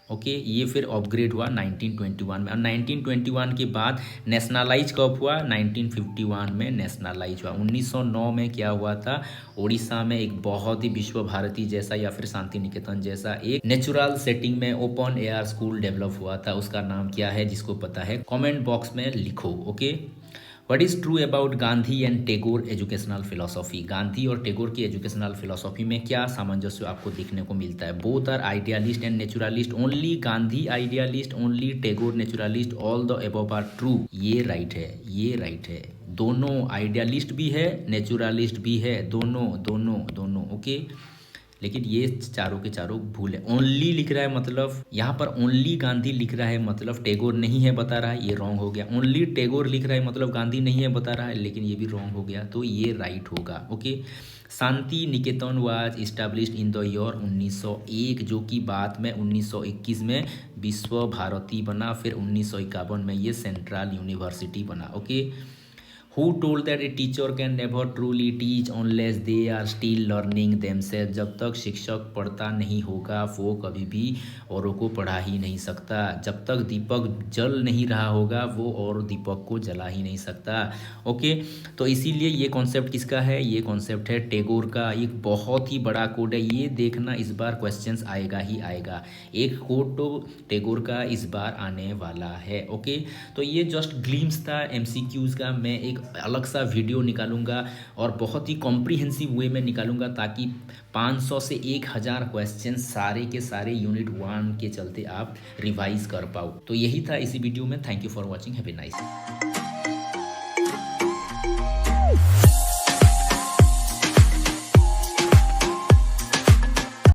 ओके, ये फिर अपग्रेड हुआ 1921 में, और 1921 के बाद नेशनलाइज कब हुआ? 1951 में नेशनलाइज हुआ। 1909 में क्या हुआ था? उड़ीसा में एक बहुत ही विश्व भारती जैसा या फिर शांति निकेतन जैसा एक नेचुरल सेटिंग में ओपन एयर स्कूल डेवलप हुआ था। उसका नाम क्या है? जिसको पता है कमेंट बॉक्स में लिखो। Okay, what is true about Gandhi and Tagore educational philosophy? Gandhi और टैगोर की एजुकेशनल फिलोसॉफी में क्या सामंजस्य आपको देखने को मिलता है? Both are idealist and naturalist, only Gandhi idealist, only Tagore naturalist, all the above are true. ये राइट है, ये राइट है। दोनों आइडियलिस्ट भी है, नेचुरलिस्ट भी है, दोनों दोनों दोनों। ओके, लेकिन ये चारों के चारों भूल है। ओनली लिख रहा है मतलब यहाँ पर ओनली गांधी लिख रहा है मतलब टैगोर नहीं है बता रहा है, ये रॉन्ग हो गया। ओनली टैगोर लिख रहा है मतलब गांधी नहीं है बता रहा है, लेकिन ये भी रॉन्ग हो गया, तो ये राइट होगा। Okay, Shanti Niketan was established in the year 1901, जो कि बाद में 1921 में विश्व भारती बना, फिर 1951 में ये सेंट्रल यूनिवर्सिटी बना। Okay, Who told that a teacher can never truly teach unless they are still learning themselves? जब तक शिक्षक पढ़ता नहीं होगा वो कभी भी औरों को पढ़ा ही नहीं सकता। जब तक दीपक जल नहीं रहा होगा वो और दीपक को जला ही नहीं सकता। ओके, तो इसीलिए ये कॉन्सेप्ट किसका है? ये कॉन्सेप्ट है टैगोर का। एक बहुत ही बड़ा कोड है, ये देखना इस बार क्वेश्चंस आएगा ही आएगा। एक कोड तो टैगोर का इस बार आने वाला है। ओके, तो ये जस्ट ग्लिम्स था MCQs का। मैं एक अलग सा वीडियो निकालूंगा और बहुत ही कॉम्प्रिहेंसिव वे में निकालूंगा, ताकि 500 से 1000 क्वेश्चन सारे के सारे यूनिट 1 के चलते आप रिवाइज कर पाओ। तो यही था इसी वीडियो में। Thank you for watching, have a nice day.